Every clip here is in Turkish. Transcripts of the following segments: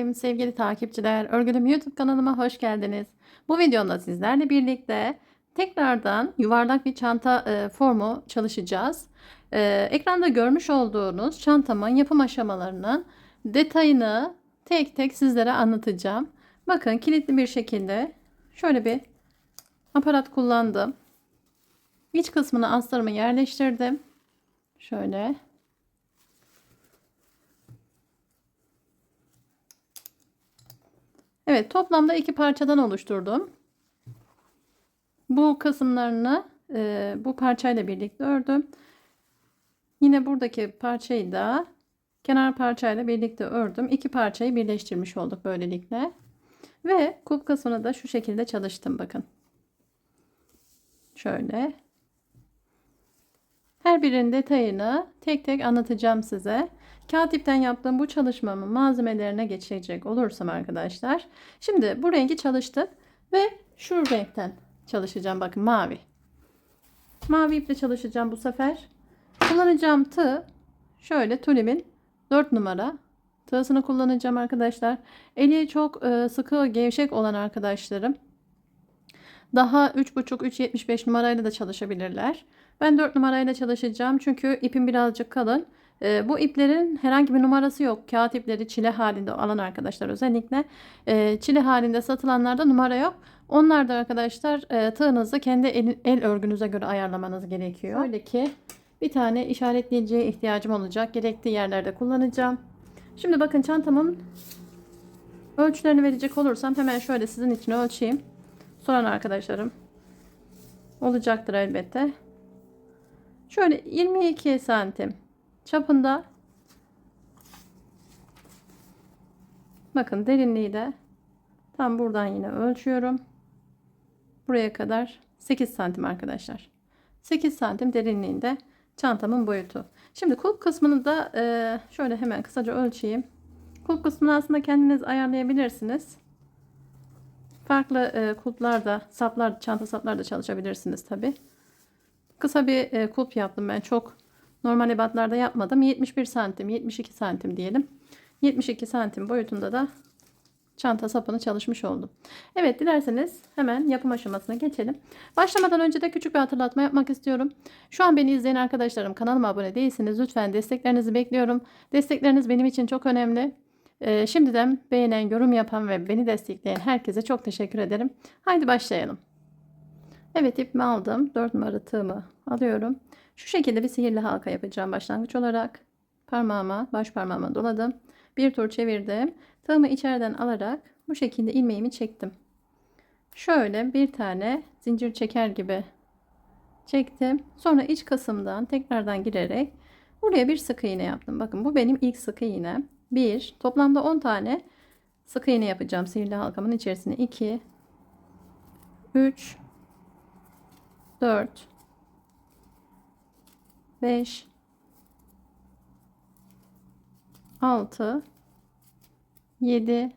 ederim sevgili takipçiler. Örgülüm YouTube kanalıma hoş geldiniz. Bu videomda sizlerle birlikte tekrardan yuvarlak bir çanta formu çalışacağız. Ekranda görmüş olduğunuz çantamın yapım aşamalarının detayını tek tek sizlere anlatacağım. Bakın kilitli bir şekilde şöyle bir aparat kullandım. İç kısmına astarımı yerleştirdim. Şöyle. Evet, toplamda iki parçadan oluşturdum. Bu kısımlarını bu parçayla birlikte ördüm. Yine buradaki parçayı da kenar parçayla birlikte ördüm. İki parçayı birleştirmiş olduk böylelikle. Ve kulp kısmını da şu şekilde çalıştım bakın. Şöyle. Her birinin detayını tek tek anlatacağım size. Kağıt ipten yaptığım bu çalışmamın malzemelerine geçecek olursam arkadaşlar. Şimdi bu rengi çalıştık ve şu renkten çalışacağım. Bakın mavi. Mavi iple çalışacağım bu sefer. Kullanacağım tığ şöyle tulimin 4 numara tığısını kullanacağım arkadaşlar. Eli çok sıkı gevşek olan arkadaşlarım daha 3,5-3,75 numarayla da çalışabilirler. Ben 4 numarayla çalışacağım çünkü ipim birazcık kalın. Bu iplerin herhangi bir numarası yok. Kağıt ipleri çile halinde alan arkadaşlar özellikle çile halinde satılanlarda numara yok. Onlar da arkadaşlar tığınızı kendi el örgünüze göre ayarlamanız gerekiyor. Şöyle ki bir tane işaretleyiciye ihtiyacım olacak. Gerektiği yerlerde kullanacağım. Şimdi bakın çantamın ölçülerini verecek olursam hemen şöyle sizin için ölçeyim. Soran arkadaşlarım olacaktır elbette. Şöyle 22 santim çapında. Bakın derinliği de tam buradan yine ölçüyorum. Buraya kadar 8 santim arkadaşlar. 8 santim derinliğinde çantamın boyutu. Şimdi kulp kısmını da şöyle hemen kısaca ölçeyim. Kulp kısmını aslında kendiniz ayarlayabilirsiniz. Farklı kulplarda, saplar, çanta saplar da çalışabilirsiniz tabi. Kısa bir kulp yaptım ben. Çok normal ebatlarda yapmadım. 71 santim, 72 santim diyelim. 72 santim boyutunda da çanta sapını çalışmış oldum. Evet, dilerseniz hemen yapım aşamasına geçelim. Başlamadan önce de küçük bir hatırlatma yapmak istiyorum. Şu an beni izleyen arkadaşlarım, kanalıma abone değilseniz lütfen desteklerinizi bekliyorum. Destekleriniz benim için çok önemli. Şimdiden beğenen, yorum yapan ve beni destekleyen herkese çok teşekkür ederim. Haydi başlayalım. Evet, ipimi aldım. 4 numara tığımı alıyorum. Şu şekilde bir sihirli halka yapacağım başlangıç olarak. Parmağıma, baş parmağıma doladım. Bir tur çevirdim. Tığımı içeriden alarak bu şekilde ilmeğimi çektim. Şöyle bir tane zincir çeker gibi çektim. Sonra iç kısımdan tekrardan girerek buraya bir sık iğne yaptım. Bakın bu benim ilk sık iğnem. Toplamda 10 tane sık iğne yapacağım sihirli halkamın içerisine. 2 3 4 5 6 7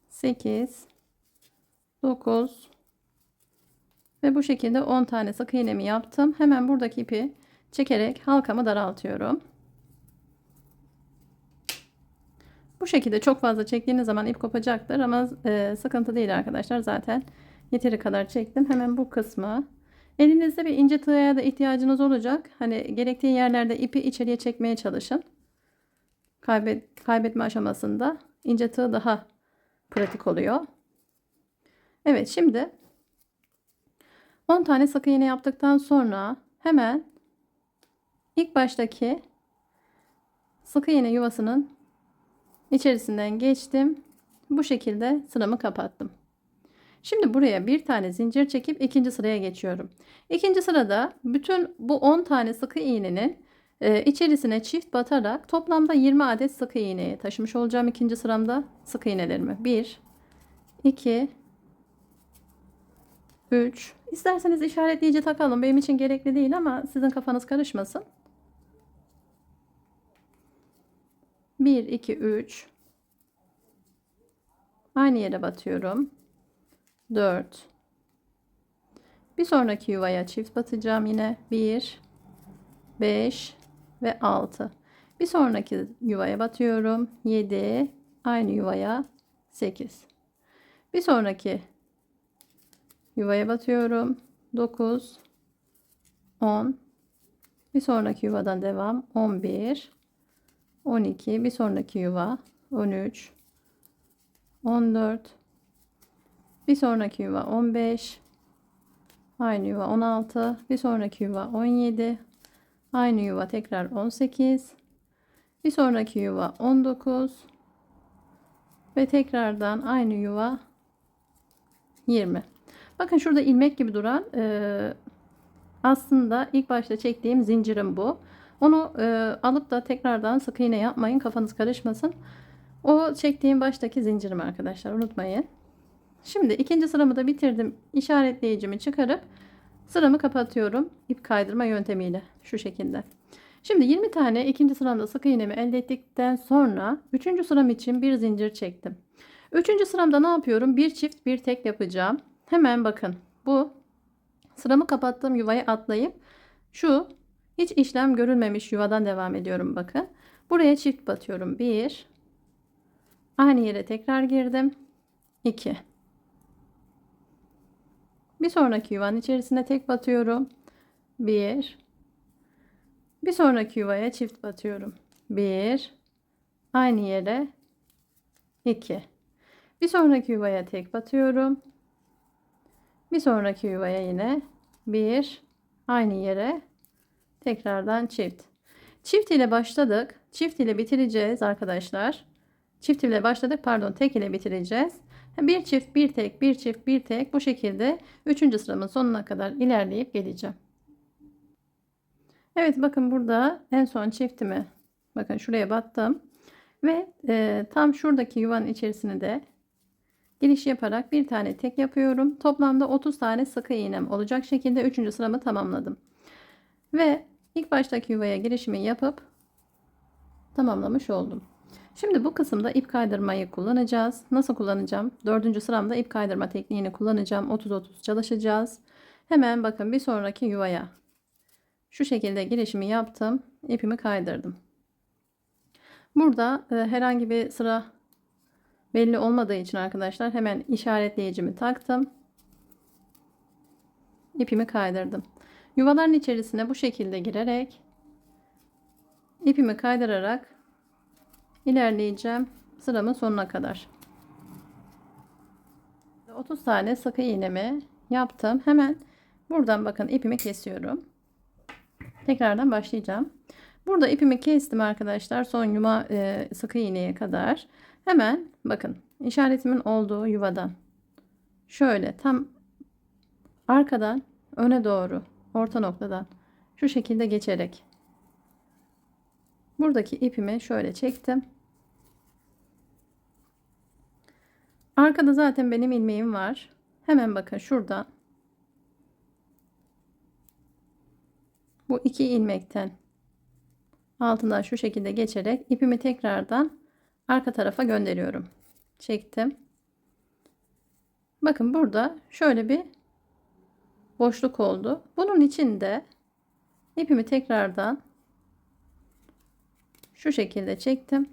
8 9 ve bu şekilde 10 tane sık iğnemi yaptım. Hemen buradaki ipi çekerek halkamı daraltıyorum. Bu şekilde çok fazla çektiğiniz zaman ip kopacaktır ama sıkıntı değil arkadaşlar. Zaten yeteri kadar çektim. Hemen bu kısmı elinizde bir ince tığa da ihtiyacınız olacak. Hani gerektiği yerlerde ipi içeriye çekmeye çalışın. Kaybetme aşamasında ince tığ daha pratik oluyor. Evet, şimdi 10 tane sık iğne yaptıktan sonra hemen ilk baştaki sık iğne yuvasının içerisinden geçtim. Bu şekilde sıramı kapattım. Şimdi buraya bir tane zincir çekip ikinci sıraya geçiyorum. İkinci sırada bütün bu 10 tane sık iğnenin içerisine çift batarak toplamda 20 adet sık iğneye taşımış olacağım ikinci sıramda sık iğnelerimi. 1 2 3 İsterseniz işaretleyici takalım. Benim için gerekli değil ama sizin kafanız karışmasın. 1 2 3 Aynı yere batıyorum. 4 Bir sonraki yuvaya çift batacağım yine. 1 5 ve 6 Bir sonraki yuvaya batıyorum. 7. Aynı yuvaya 8. Bir sonraki yuvaya batıyorum. 9. 10. Bir sonraki yuvadan devam. 11. 12. Bir sonraki yuva. 13. 14. Bir sonraki yuva 15. Aynı yuva 16. Bir sonraki yuva 17. Aynı yuva tekrar 18. Bir sonraki yuva 19. Ve tekrardan aynı yuva 20. Bakın şurada ilmek gibi duran aslında ilk başta çektiğim zincirim bu. Onu alıp da tekrardan sık iğne yapmayın, kafanız karışmasın. O çektiğim baştaki zincirim arkadaşlar, unutmayın. Şimdi ikinci sıramı da bitirdim. İşaretleyicimi çıkarıp sıramı kapatıyorum ip kaydırma yöntemiyle şu şekilde. Şimdi 20 tane ikinci sıramda sık iğnemi elde ettikten sonra 3. sıram için bir zincir çektim. 3. sıramda ne yapıyorum? Bir çift bir tek yapacağım. Hemen bakın, bu sıramı kapattığım yuvaya atlayıp şu hiç işlem görülmemiş yuvadan devam ediyorum. Bakın buraya çift batıyorum. 1, aynı yere tekrar girdim. 2, bir sonraki yuvanın içerisine tek batıyorum. 1, bir sonraki yuvaya çift batıyorum. 1, aynı yere 2, bir sonraki yuvaya tek batıyorum. Bir sonraki yuvaya yine 1, aynı yere tekrardan çift. Çift ile başladık. Çift ile bitireceğiz arkadaşlar. Çift ile başladık, pardon, tek ile bitireceğiz. Bir çift bir tek, bir çift bir tek, bu şekilde 3. sıramın sonuna kadar ilerleyip geleceğim. Evet, bakın burada en son çiftimi, bakın şuraya battım ve tam şuradaki yuvanın içerisine de giriş yaparak bir tane tek yapıyorum. Toplamda 30 tane sık iğnem olacak şekilde 3. sıramı tamamladım. Ve ilk baştaki yuvaya girişimi yapıp tamamlamış oldum. Şimdi bu kısımda ip kaydırmayı kullanacağız. Nasıl kullanacağım? 4. sıramda ip kaydırma tekniğini kullanacağım. 30-30 çalışacağız. Hemen bakın, bir sonraki yuvaya şu şekilde girişimi yaptım. İpimi kaydırdım. Burada herhangi bir sıra belli olmadığı için arkadaşlar hemen işaretleyicimi taktım. İpimi kaydırdım. Yuvaların içerisine bu şekilde girerek ipimi kaydırarak ilerleyeceğim sıramın sonuna kadar. 30 tane sık iğnemi yaptım. Hemen buradan bakın ipimi kesiyorum. Tekrardan başlayacağım. Burada ipimi kestim arkadaşlar. Son yuma sık iğneye kadar. Hemen bakın işaretimin olduğu yuvadan şöyle tam arkadan öne doğru orta noktadan şu şekilde geçerek buradaki ipimi şöyle çektim. Arkada zaten benim ilmeğim var. Hemen bakın şuradan bu iki ilmekten altından şu şekilde geçerek ipimi tekrardan arka tarafa gönderiyorum. Çektim. Bakın burada şöyle bir boşluk oldu. Bunun içinde ipimi tekrardan şu şekilde çektim.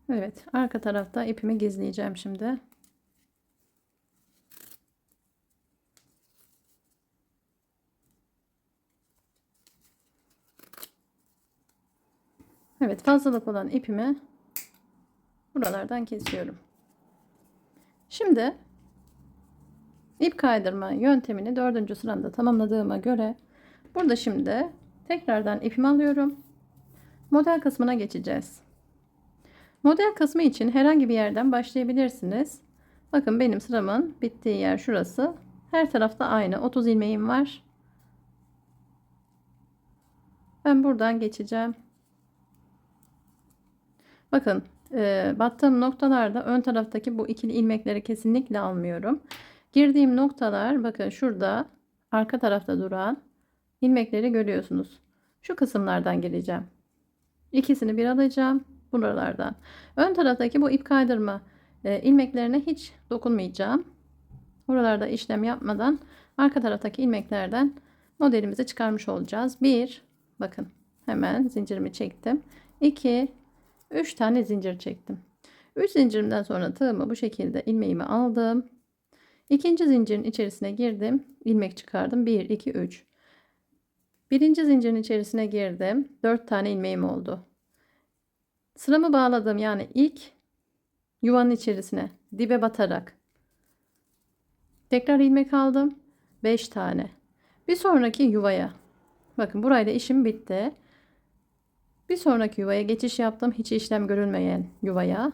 Evet, arka tarafta ipimi gizleyeceğim şimdi. Evet, fazlalık olan ipimi buralardan kesiyorum. Şimdi ip kaydırma yöntemini 4. sıramda tamamladığıma göre burada şimdi tekrardan ipimi alıyorum. Model kısmına geçeceğiz. Model kısmı için herhangi bir yerden başlayabilirsiniz. Bakın benim sıramın bittiği yer şurası. Her tarafta aynı. 30 ilmeğim var. Ben buradan geçeceğim. Bakın battığım noktalarda ön taraftaki bu ikili ilmekleri kesinlikle almıyorum. Girdiğim noktalar, bakın şurada arka tarafta duran ilmekleri görüyorsunuz. Şu kısımlardan gireceğim. İkisini bir alacağım buralardan. Ön taraftaki bu ip kaydırma ilmeklerine hiç dokunmayacağım. Buralarda işlem yapmadan arka taraftaki ilmeklerden modelimizi çıkarmış olacağız. 1, bakın hemen zincirimi çektim. 2, 3 tane zincir çektim. 3 zincirimden sonra tığımı bu şekilde ilmeğimi aldım. İkinci zincirin içerisine girdim. İlmek çıkardım. 1, 2, 3. Birinci zincirin içerisine girdim. 4 tane ilmeğim oldu. Sıramı bağladım. Yani ilk yuvanın içerisine dibe batarak tekrar ilmek aldım. 5 tane. Bir sonraki yuvaya. Bakın burayla işim bitti. Bir sonraki yuvaya geçiş yaptım. Hiç işlem görülmeyen yuvaya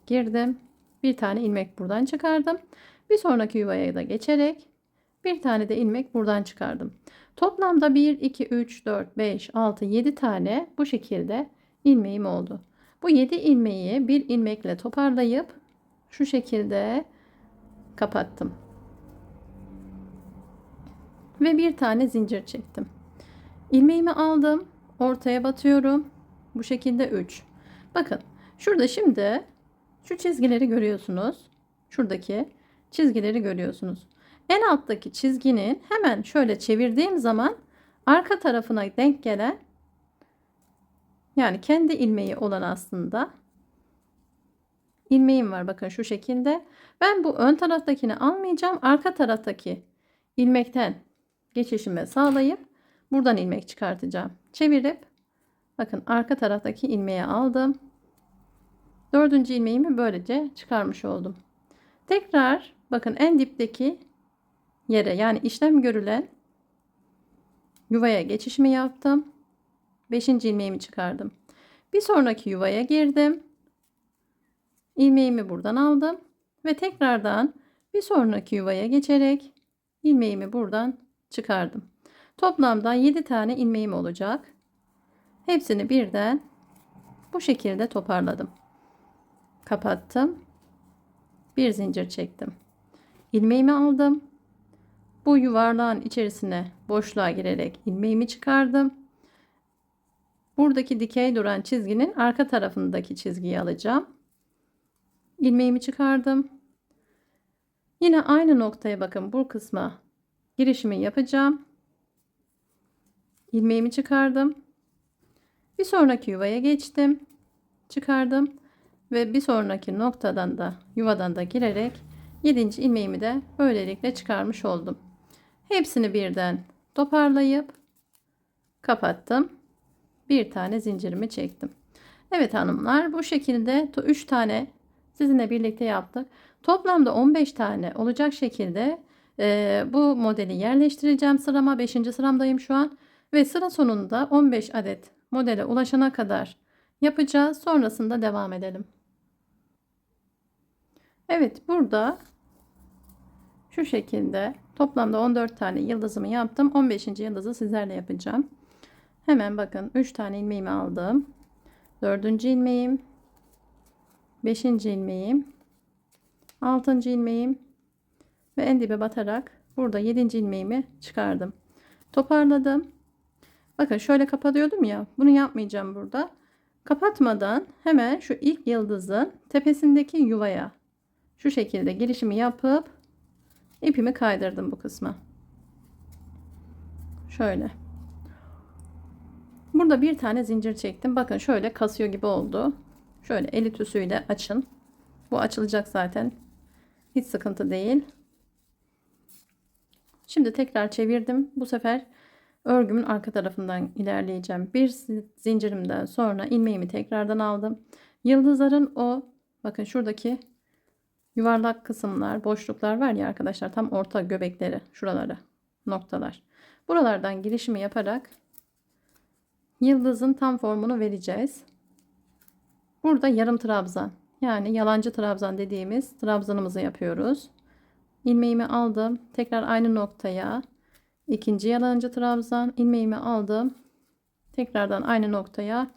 girdim. Bir tane ilmek buradan çıkardım. Bir sonraki yuvaya da geçerek bir tane de ilmek buradan çıkardım. Toplamda 1, 2, 3, 4, 5, 6, 7 tane bu şekilde ilmeğim oldu. Bu 7 ilmeği bir ilmekle toparlayıp şu şekilde kapattım. Ve bir tane zincir çektim. İlmeğimi aldım. Ortaya batıyorum. Bu şekilde 3. Bakın şurada şimdi şu çizgileri görüyorsunuz. Şuradaki çizgileri görüyorsunuz. En alttaki çizginin hemen şöyle çevirdiğim zaman arka tarafına denk gelen, yani kendi ilmeği olan aslında ilmeğim var. Bakın şu şekilde. Ben bu ön taraftakini almayacağım. Arka taraftaki ilmekten geçişimi sağlayıp buradan ilmek çıkartacağım. Çevirip bakın arka taraftaki ilmeği aldım. Dördüncü ilmeğimi böylece çıkarmış oldum. Tekrar bakın en dipteki yere, yani işlem görülen yuvaya geçişimi yaptım. Beşinci ilmeğimi çıkardım. Bir sonraki yuvaya girdim. İlmeğimi buradan aldım ve tekrardan bir sonraki yuvaya geçerek ilmeğimi buradan çıkardım. Toplamda 7 tane ilmeğim olacak. Hepsini birden bu şekilde toparladım. Kapattım. Bir zincir çektim. İlmeğimi aldım. Bu yuvarlağın içerisine boşluğa girerek ilmeğimi çıkardım. Buradaki dikey duran çizginin arka tarafındaki çizgiyi alacağım. İlmeğimi çıkardım. Yine aynı noktaya bakın, bu kısma girişimi yapacağım. İlmeğimi çıkardım. Bir sonraki yuvaya geçtim. Çıkardım ve bir sonraki noktadan da yuvadan da girerek 7. ilmeğimi de böylelikle çıkarmış oldum. Hepsini birden toparlayıp kapattım. Bir tane zincirimi çektim. Evet hanımlar, bu şekilde 3 tane sizinle birlikte yaptık. Toplamda 15 tane olacak şekilde bu modeli yerleştireceğim sırama. 5. sıramdayım şu an ve sıra sonunda 15 adet modele ulaşana kadar yapacağız. Sonrasında devam edelim. Evet, burada şu şekilde toplamda 14 tane yıldızımı yaptım. 15. yıldızı sizlerle yapacağım. Hemen bakın, 3 tane ilmeğimi aldım. 4. ilmeğim, 5. ilmeğim, 6. ilmeğim ve en dibe batarak burada 7. ilmeğimi çıkardım. Toparladım. Bakın şöyle kapatıyordum ya. Bunu yapmayacağım burada. Kapatmadan hemen şu ilk yıldızın tepesindeki yuvaya şu şekilde girişimi yapıp ipimi kaydırdım bu kısma. Şöyle. Burada bir tane zincir çektim. Bakın şöyle kasıyor gibi oldu. Şöyle el ütüsüyle açın. Bu açılacak zaten. Hiç sıkıntı değil. Şimdi tekrar çevirdim. Bu sefer örgümün arka tarafından ilerleyeceğim. Bir zincirimden sonra ilmeğimi tekrardan aldım. Yıldızların o, bakın şuradaki yuvarlak kısımlar, boşluklar var ya arkadaşlar, tam orta göbekleri, şuralara noktalar. Buralardan girişimi yaparak yıldızın tam formunu vereceğiz. Burada yarım trabzan, yani yalancı trabzan dediğimiz trabzanımızı yapıyoruz. İlmeğimi aldım. Tekrar aynı noktaya ikinci yalancı trabzan, ilmeğimi aldım. Tekrardan aynı noktaya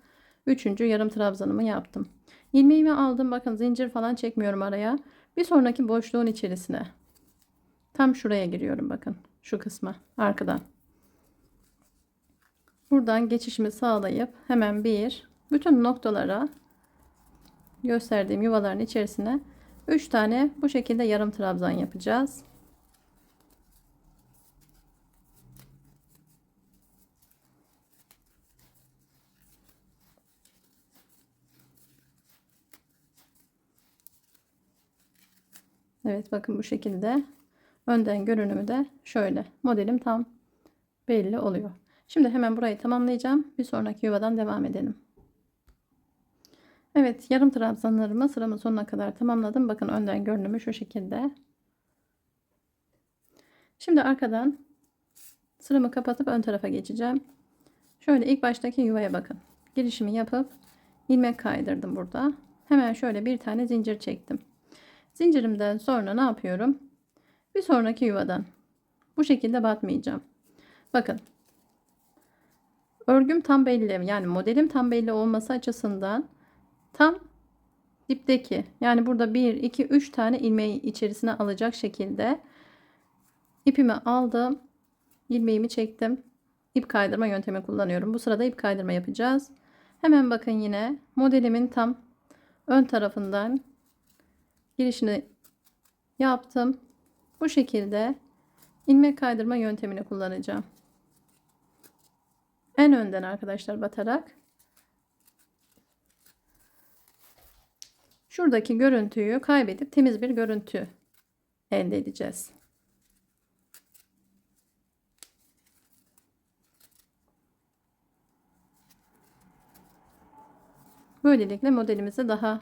üçüncü yarım trabzanımı yaptım. İlmeğimi aldım. Bakın zincir falan çekmiyorum araya. Bir sonraki boşluğun içerisine tam şuraya giriyorum. Bakın şu kısma arkadan. Buradan geçişimi sağlayıp hemen bütün noktalara, gösterdiğim yuvaların içerisine 3 tane bu şekilde yarım trabzan yapacağız. Evet, bakın bu şekilde önden görünümü de şöyle. Modelim tam belli oluyor. Şimdi hemen burayı tamamlayacağım. Bir sonraki yuvadan devam edelim. Evet, yarım trabzanlarımı sıramın sonuna kadar tamamladım. Bakın önden görünümü şu şekilde. Şimdi arkadan sıramı kapatıp ön tarafa geçeceğim. Şöyle ilk baştaki yuvaya bakın. Girişimi yapıp ilmek kaydırdım burada. Hemen şöyle bir tane zincir çektim. Zincirimden sonra ne yapıyorum? Bir sonraki yuvadan bu şekilde batmayacağım. Bakın. Örgüm tam belli, yani modelim tam belli olması açısından tam dipteki, yani burada 1 2 3 tane ilmeği içerisine alacak şekilde ipimi aldım, ilmeğimi çektim, ip kaydırma yöntemi kullanıyorum. Bu sırada ip kaydırma yapacağız. Hemen bakın, yine modelimin tam ön tarafından girişini yaptım. Bu şekilde ilmek kaydırma yöntemini kullanacağım. En önden arkadaşlar batarak şuradaki görüntüyü kaybedip temiz bir görüntü elde edeceğiz. Böylelikle modelimizi daha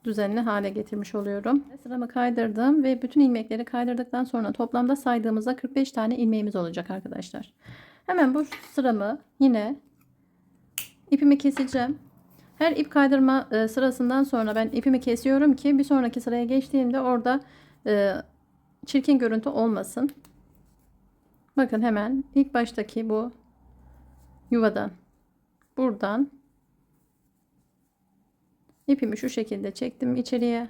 düzenli hale getirmiş oluyorum. Sıramı kaydırdım ve bütün ilmekleri kaydırdıktan sonra toplamda saydığımızda 45 tane ilmeğimiz olacak arkadaşlar. Hemen bu sıramı yine ipimi keseceğim. Her ip kaydırma sırasından sonra ben ipimi kesiyorum ki bir sonraki sıraya geçtiğimde orada çirkin görüntü olmasın. Bakın hemen ilk baştaki bu yuvadan, buradan ipimi şu şekilde çektim içeriye.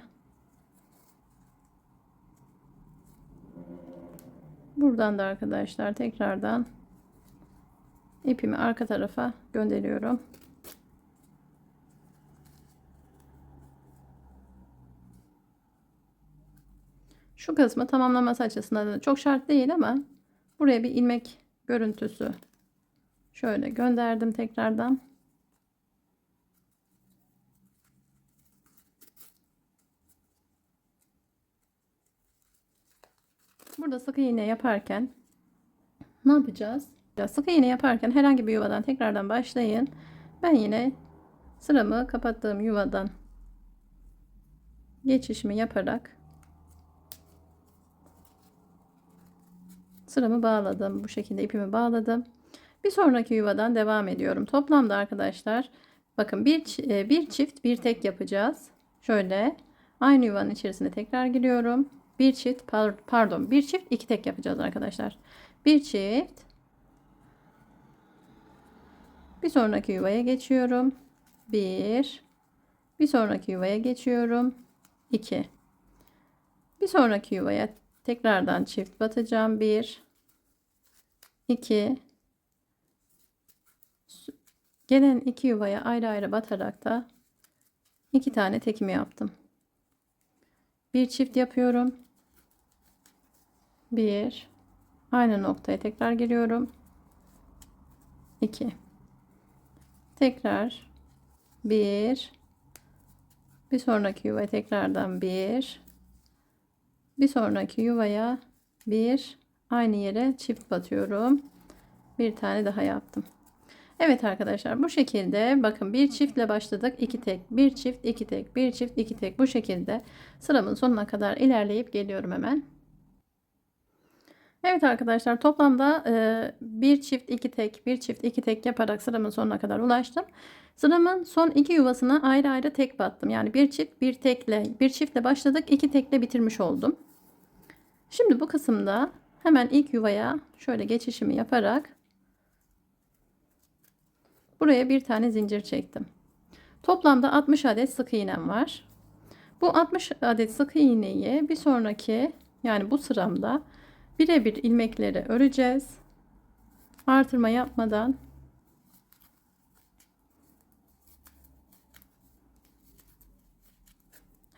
Buradan da arkadaşlar tekrardan ipimi arka tarafa gönderiyorum. Şu kısmı tamamlaması açısından da çok şart değil ama buraya bir ilmek görüntüsü şöyle gönderdim tekrardan. Burada sık iğne yaparken ne yapacağız? Sık iğne yaparken herhangi bir yuvadan tekrardan başlayın. Ben yine sıramı kapattığım yuvadan geçişimi yaparak sıramı bağladım. Bu şekilde ipimi bağladım. Bir sonraki yuvadan devam ediyorum. Toplamda arkadaşlar bakın bir çift bir tek yapacağız. Şöyle aynı yuvanın içerisine tekrar giriyorum. Bir çift, pardon, bir çift iki tek yapacağız arkadaşlar. Bir çift, bir sonraki yuvaya geçiyorum. Bir sonraki yuvaya geçiyorum. 2. Bir sonraki yuvaya tekrardan çift batacağım. 1 2. Gelen iki yuvaya ayrı ayrı batarak da iki tane tekimi yaptım. Bir çift yapıyorum. 1. Aynı noktaya tekrar geliyorum. 2. Tekrar 1. Bir sonraki yuvaya tekrardan 1. Bir sonraki yuvaya 1. Aynı yere çift batıyorum. Bir tane daha yaptım. Evet arkadaşlar, bu şekilde bakın bir çiftle başladık, iki tek, bir çift, iki tek, bir çift, iki tek, bu şekilde sıramın sonuna kadar ilerleyip geliyorum hemen. Evet arkadaşlar, toplamda bir çift iki tek, bir çift iki tek yaparak sıramın sonuna kadar ulaştım. Sıramın son iki yuvasına ayrı ayrı tek battım. Yani bir çift bir tekle, bir çiftle başladık, iki tekle bitirmiş oldum. Şimdi bu kısımda hemen ilk yuvaya şöyle geçişimi yaparak buraya bir tane zincir çektim. Toplamda 60 adet sık iğnem var. Bu 60 adet sık iğneyi bir sonraki, yani bu sıramda birebir ilmekleri öreceğiz. Artırma yapmadan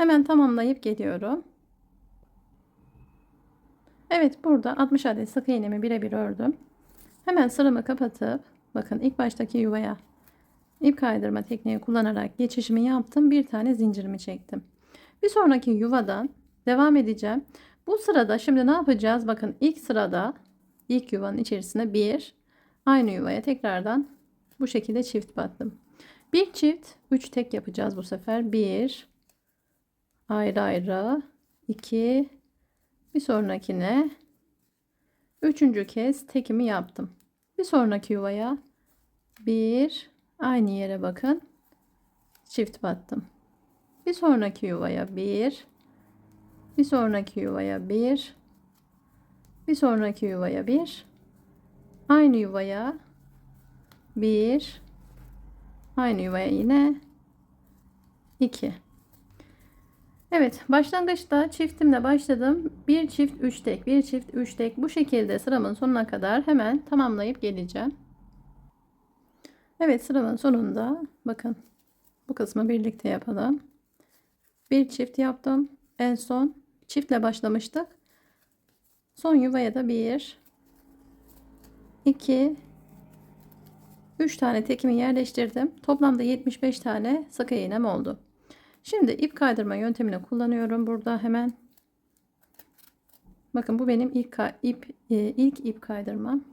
Hemen tamamlayıp geliyorum. Evet, burada 60 adet sık iğnemi birebir ördüm. Hemen sıramı kapatıp bakın ilk baştaki yuvaya ip kaydırma tekniği kullanarak geçişimi yaptım. Bir tane zincirimi çektim. Bir sonraki yuvadan devam edeceğim. Bu sırada şimdi ne yapacağız? Bakın ilk sırada ilk yuvanın içerisine bir, aynı yuvaya tekrardan bu şekilde çift battım. Bir çift 3 tek yapacağız bu sefer. Bir ayrı ayrı, 2, bir sonrakine üçüncü kez tekimi yaptım. Bir sonraki yuvaya bir, aynı yere bakın, çift battım. Bir sonraki yuvaya bir sonraki yuvaya bir sonraki yuvaya aynı yuvaya bir, aynı yuvaya yine 2. Evet, başlangıçta çiftimle başladım. Bir çift 3 tek, bir çift 3 tek, bu şekilde sıramın sonuna kadar hemen tamamlayıp geleceğim. Evet, sıramın sonunda bakın bu kısmı birlikte yapalım. Bir çift yaptım. En son çiftle başlamıştık. Son yuvaya da 1, 2, 3 tane tekimi yerleştirdim. Toplamda 75 tane sık iğnem oldu. Şimdi ip kaydırma yöntemini kullanıyorum burada hemen. Bakın bu benim ilk ip kaydırmam.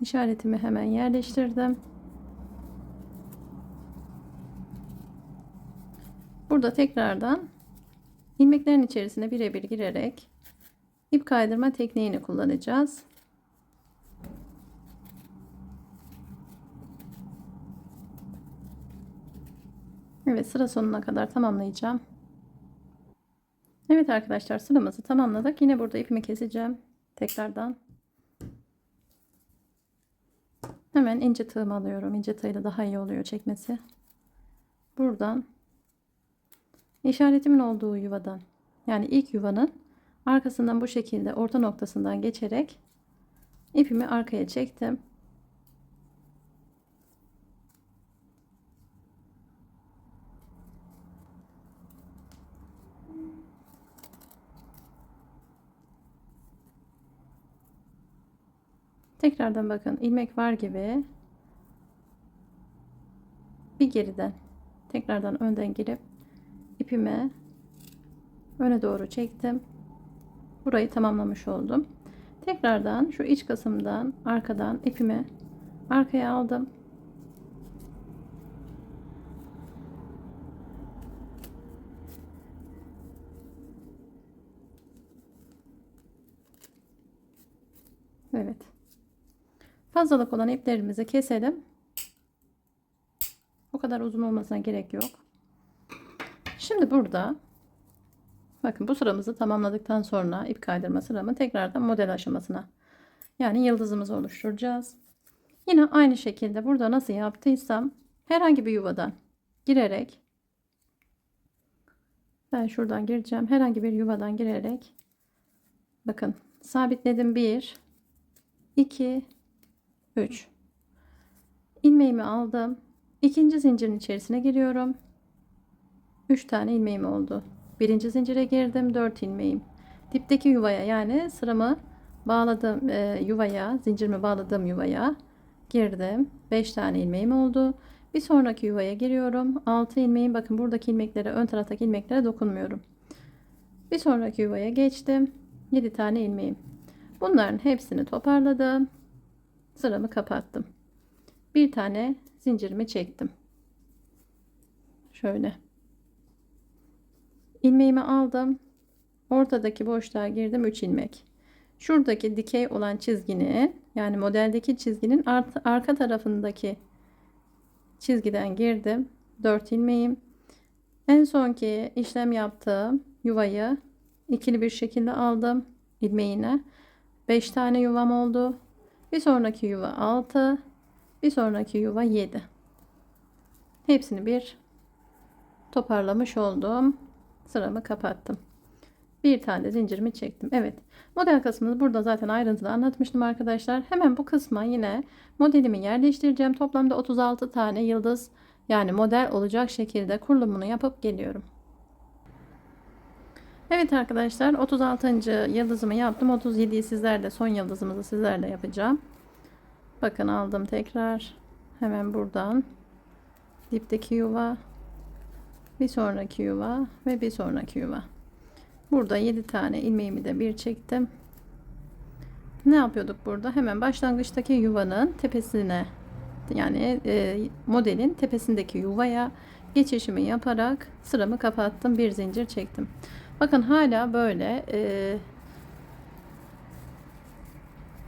İşaretimi hemen yerleştirdim. Burada tekrardan ilmeklerin içerisine birebir girerek ip kaydırma tekniğini kullanacağız. Evet, sıra sonuna kadar tamamlayacağım. Evet arkadaşlar, sıramızı tamamladık. Yine burada ipimi keseceğim. Tekrardan. Hemen ince tığımı alıyorum. İnce tığıyla daha iyi oluyor çekmesi. Buradan işaretimin olduğu yuvadan, yani ilk yuvanın arkasından bu şekilde orta noktasından geçerek ipimi arkaya çektim. Tekrardan bakın ilmek var gibi bir geriden tekrardan önden girip ipimi öne doğru çektim. Burayı tamamlamış oldum. Tekrardan şu iç kısımdan arkadan ipimi arkaya aldım. Evet. Fazlalık olan iplerimizi keselim. Bu kadar uzun olmasına gerek yok. Şimdi burada bakın bu sıramızı tamamladıktan sonra ip kaydırma sıramı tekrardan model aşamasına, yani yıldızımızı oluşturacağız. Yine aynı şekilde burada nasıl yaptıysam herhangi bir yuvadan girerek, ben şuradan gireceğim, herhangi bir yuvadan girerek bakın sabitledim. 1, 2, 3 ilmeğimi aldım. İkinci zincirin içerisine giriyorum. 3 tane ilmeğim oldu. Birinci zincire girdim. 4 ilmeğim. Dipteki yuvaya, yani sıramı bağladığım yuvaya, zincirimi bağladığım yuvaya girdim. 5 tane ilmeğim oldu. Bir sonraki yuvaya giriyorum. 6 ilmeğim. Bakın buradaki ilmeklere, ön taraftaki ilmeklere dokunmuyorum. Bir sonraki yuvaya geçtim. 7 tane ilmeğim. Bunların hepsini toparladım. Sıramı kapattım. Bir tane zincirimi çektim. Şöyle. İlmeğimi aldım. Ortadaki boşluğa girdim. 3 ilmek. Şuradaki dikey olan çizginin, yani modeldeki çizginin arka tarafındaki çizgiden girdim. 4 ilmeğim. En sonki işlem yaptığım yuvayı ikili bir şekilde aldım ilmeğine. 5 tane yuvam oldu. Bir sonraki yuva 6. Bir sonraki yuva 7. Hepsini bir toparlamış oldum. Sıramı kapattım. Bir tane zincirimi çektim. Evet. Model kısmını burada zaten ayrıntılı anlatmıştım arkadaşlar. Hemen bu kısma yine modelimi yerleştireceğim. Toplamda 36 tane yıldız Yani model olacak şekilde kurulumunu yapıp geliyorum. Evet arkadaşlar, 36. yıldızımı yaptım. 37'yi sizlerle, son yıldızımızı sizlerle yapacağım. Bakın aldım tekrar. Hemen buradan dipteki yuva, bir sonraki yuva ve bir sonraki yuva. Burada 7 tane ilmeğimi de bir çektim. Ne yapıyorduk burada? Hemen başlangıçtaki yuvanın tepesine, yani modelin tepesindeki yuvaya geçişimi yaparak sıramı kapattım. Bir zincir çektim. Bakın hala böyle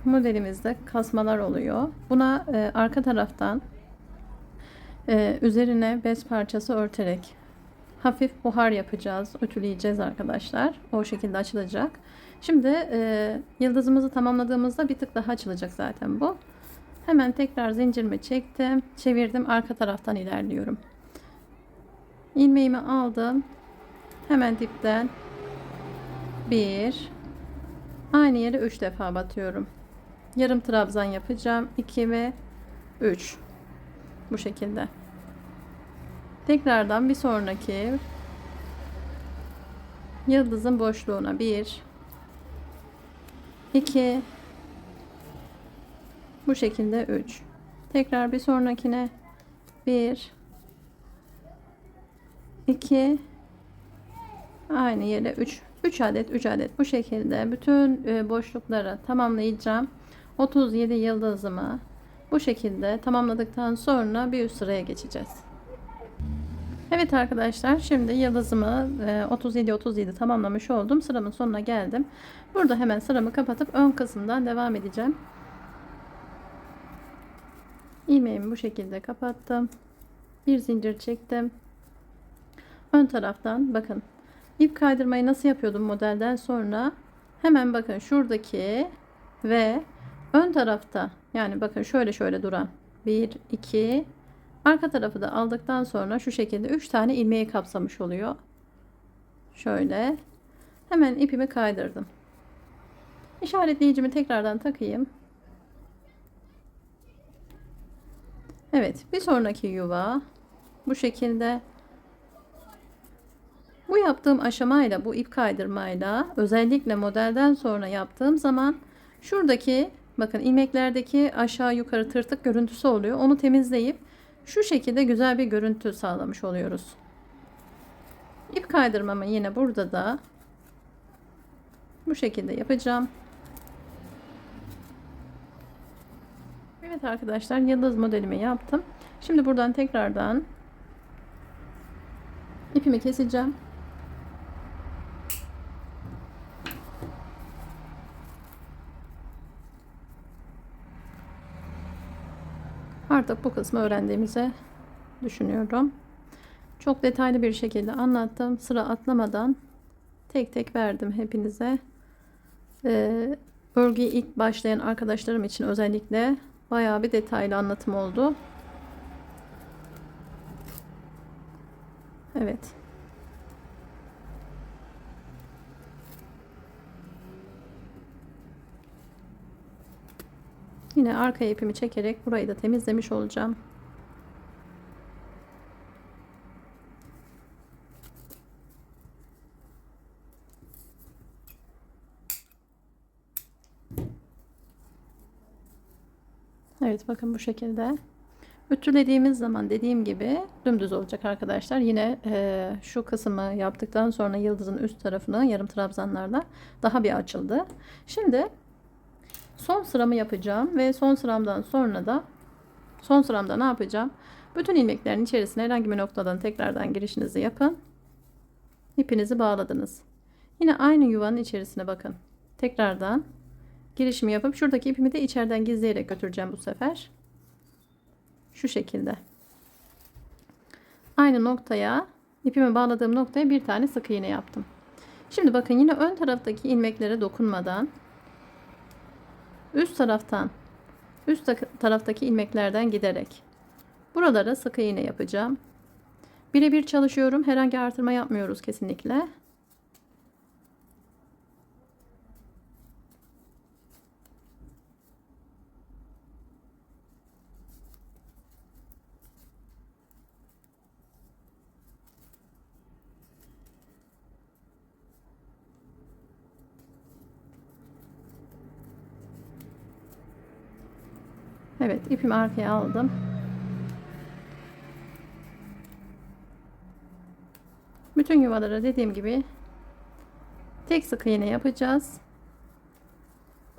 modelimizde kasmalar oluyor. Buna arka taraftan üzerine bez parçası örterek hafif buhar yapacağız. Ütüleyeceğiz arkadaşlar. O şekilde açılacak. Şimdi yıldızımızı tamamladığımızda bir tık daha açılacak zaten bu. Hemen tekrar zincirimi çektim. Çevirdim. Arka taraftan ilerliyorum. İlmeğimi aldım. Hemen dipten bir, aynı yere 3 defa batıyorum. Yarım trabzan yapacağım. 2 ve 3. Bu şekilde. Tekrardan bir sonraki yıldızın boşluğuna 1, 2, bu şekilde 3. Tekrar bir sonrakine 1, 2, aynı yere 3 adet 3 adet bu şekilde bütün boşlukları tamamlayacağım. 37 yıldızımı bu şekilde tamamladıktan sonra bir üst sıraya geçeceğiz. Evet arkadaşlar, şimdi yıldızımı 37 tamamlamış oldum. Sıramın sonuna geldim. Burada hemen sıramı kapatıp ön kısımdan devam edeceğim. İlmeğimi bu şekilde kapattım. Bir zincir çektim. Ön taraftan bakın, ip kaydırmayı nasıl yapıyordum modelden sonra, hemen bakın şuradaki ve ön tarafta, yani bakın şöyle duran 1 2, arka tarafı da aldıktan sonra şu şekilde 3 tane ilmeği kapsamış oluyor. Şöyle hemen ipimi kaydırdım. İşaretleyicimi tekrardan takayım. Evet, bir sonraki yuva bu şekilde. Bu yaptığım aşamayla, bu ip kaydırmayla, özellikle modelden sonra yaptığım zaman şuradaki bakın ilmeklerdeki aşağı yukarı tırtık görüntüsü oluyor. Onu temizleyip şu şekilde güzel bir görüntü sağlamış oluyoruz. İp kaydırmamı yine burada da bu şekilde yapacağım. Evet arkadaşlar, yıldız modelimi yaptım. Şimdi buradan tekrardan ipimi keseceğim. Artık bu kısmı öğrendiğimizi düşünüyorum. Çok detaylı bir şekilde anlattım. Sıra atlamadan tek tek verdim hepinize. Örgüye ilk başlayan arkadaşlarım için özellikle bayağı bir detaylı anlatım oldu. Evet. Yine arka ipimi çekerek burayı da temizlemiş olacağım. Evet, bakın bu şekilde. Ütülediğimiz zaman dediğim gibi dümdüz olacak arkadaşlar. Yine şu kısmı yaptıktan sonra yıldızın üst tarafını yarım trabzanlarla daha bir açıldı. Şimdi son sıramı yapacağım ve son sıramda ne yapacağım? Bütün ilmeklerin içerisine herhangi bir noktadan tekrardan girişinizi yapın. İpinizi bağladınız. Yine aynı yuvanın içerisine bakın. Tekrardan girişimi yapıp şuradaki ipimi de içeriden gizleyerek götüreceğim bu sefer. Şu şekilde. Aynı noktaya, ipimi bağladığım noktaya bir tane sık iğne yaptım. Şimdi bakın, yine ön taraftaki ilmeklere dokunmadan üst taraftaki ilmeklerden giderek buralara sık iğne yapacağım. Birebir çalışıyorum. Herhangi artırma yapmıyoruz kesinlikle. Evet, ipimi arkaya aldım. Bütün yuvalara dediğim gibi tek sık iğne yapacağız.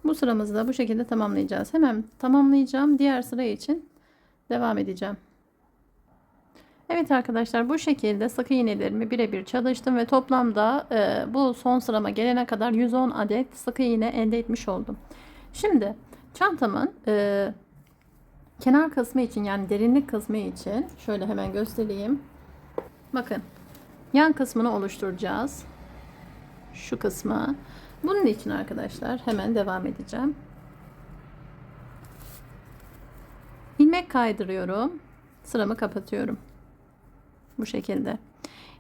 Bu sıramızı da bu şekilde tamamlayacağız. Hemen tamamlayacağım. Diğer sıra için devam edeceğim. Evet arkadaşlar, bu şekilde sık iğnelerimi birebir çalıştım ve toplamda bu son sırama gelene kadar 110 adet sık iğne elde etmiş oldum. Şimdi çantamın kenar kısmı için, yani derinlik kısmı için şöyle hemen göstereyim. Bakın, yan kısmını oluşturacağız. Şu kısmı. Bunun için arkadaşlar hemen devam edeceğim. İlmek kaydırıyorum. Sıramı kapatıyorum. Bu şekilde.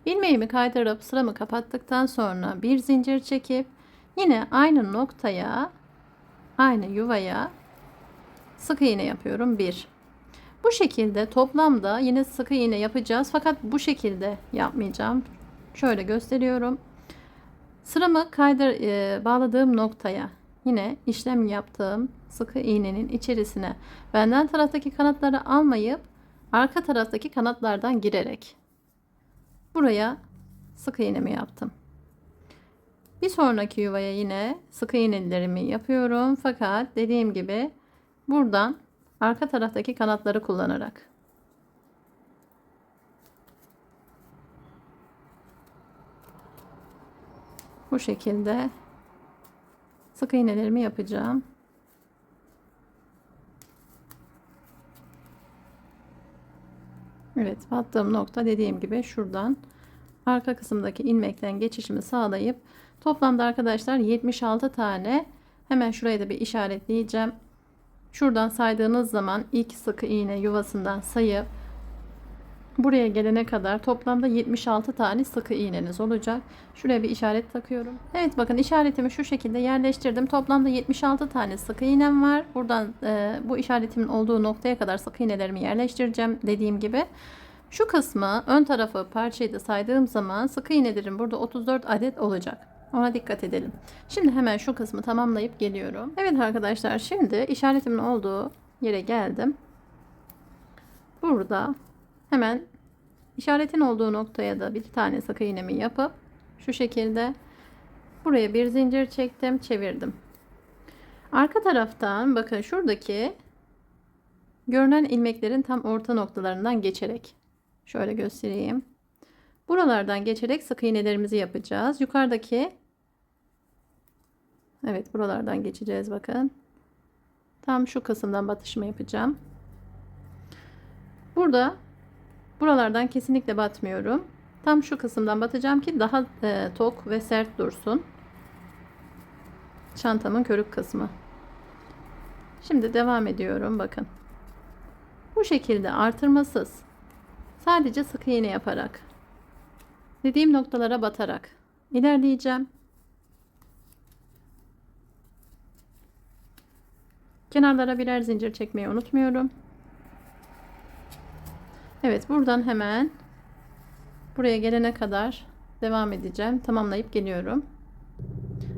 İlmeğimi kaydırıp sıramı kapattıktan sonra bir zincir çekip yine aynı noktaya, aynı yuvaya sık iğne yapıyorum. Bir. Bu şekilde toplamda yine sık iğne yapacağız. Fakat bu şekilde yapmayacağım. Şöyle gösteriyorum. Sıramı bağladığım noktaya yine işlem yaptığım sık iğnenin içerisine benden taraftaki kanatları almayıp arka taraftaki kanatlardan girerek buraya sık iğnemi yaptım. Bir sonraki yuvaya yine sık iğnelerimi yapıyorum. Fakat dediğim gibi buradan arka taraftaki kanatları kullanarak. Bu şekilde sık iğnelerimi yapacağım. Evet, battığım nokta dediğim gibi şuradan arka kısımdaki ilmekten geçişimi sağlayıp toplamda arkadaşlar 76 tane, hemen şuraya da bir işaretleyeceğim. Şuradan saydığınız zaman ilk sık iğne yuvasından sayıp buraya gelene kadar toplamda 76 tane sık iğneniz olacak. Şuraya bir işaret takıyorum. Evet, bakın işaretimi şu şekilde yerleştirdim. Toplamda 76 tane sık iğnem var. Buradan bu işaretimin olduğu noktaya kadar sık iğnelerimi yerleştireceğim dediğim gibi. Şu kısmı, ön tarafı, parçayı da saydığım zaman sık iğnelerim burada 34 adet olacak. Ona dikkat edelim. Şimdi hemen şu kısmı tamamlayıp geliyorum. Evet arkadaşlar, şimdi işaretimin olduğu yere geldim. Burada hemen işaretin olduğu noktaya da bir tane sık iğnemi yapıp şu şekilde buraya bir zincir çektim, çevirdim. Arka taraftan bakın şuradaki görünen ilmeklerin tam orta noktalarından geçerek şöyle göstereyim. Buralardan geçerek sık iğnelerimizi yapacağız. Yukarıdaki, evet, buralardan geçeceğiz bakın. Tam şu kısımdan batışma yapacağım. Buralardan kesinlikle batmıyorum. Tam şu kısımdan batacağım ki daha tok ve sert dursun. Çantamın körük kısmı. Şimdi devam ediyorum bakın. Bu şekilde artırmasız, sadece sık iğne yaparak, dediğim noktalara batarak ilerleyeceğim. Kenarlara birer zincir çekmeyi unutmuyorum. Evet, buradan hemen buraya gelene kadar devam edeceğim. Tamamlayıp geliyorum.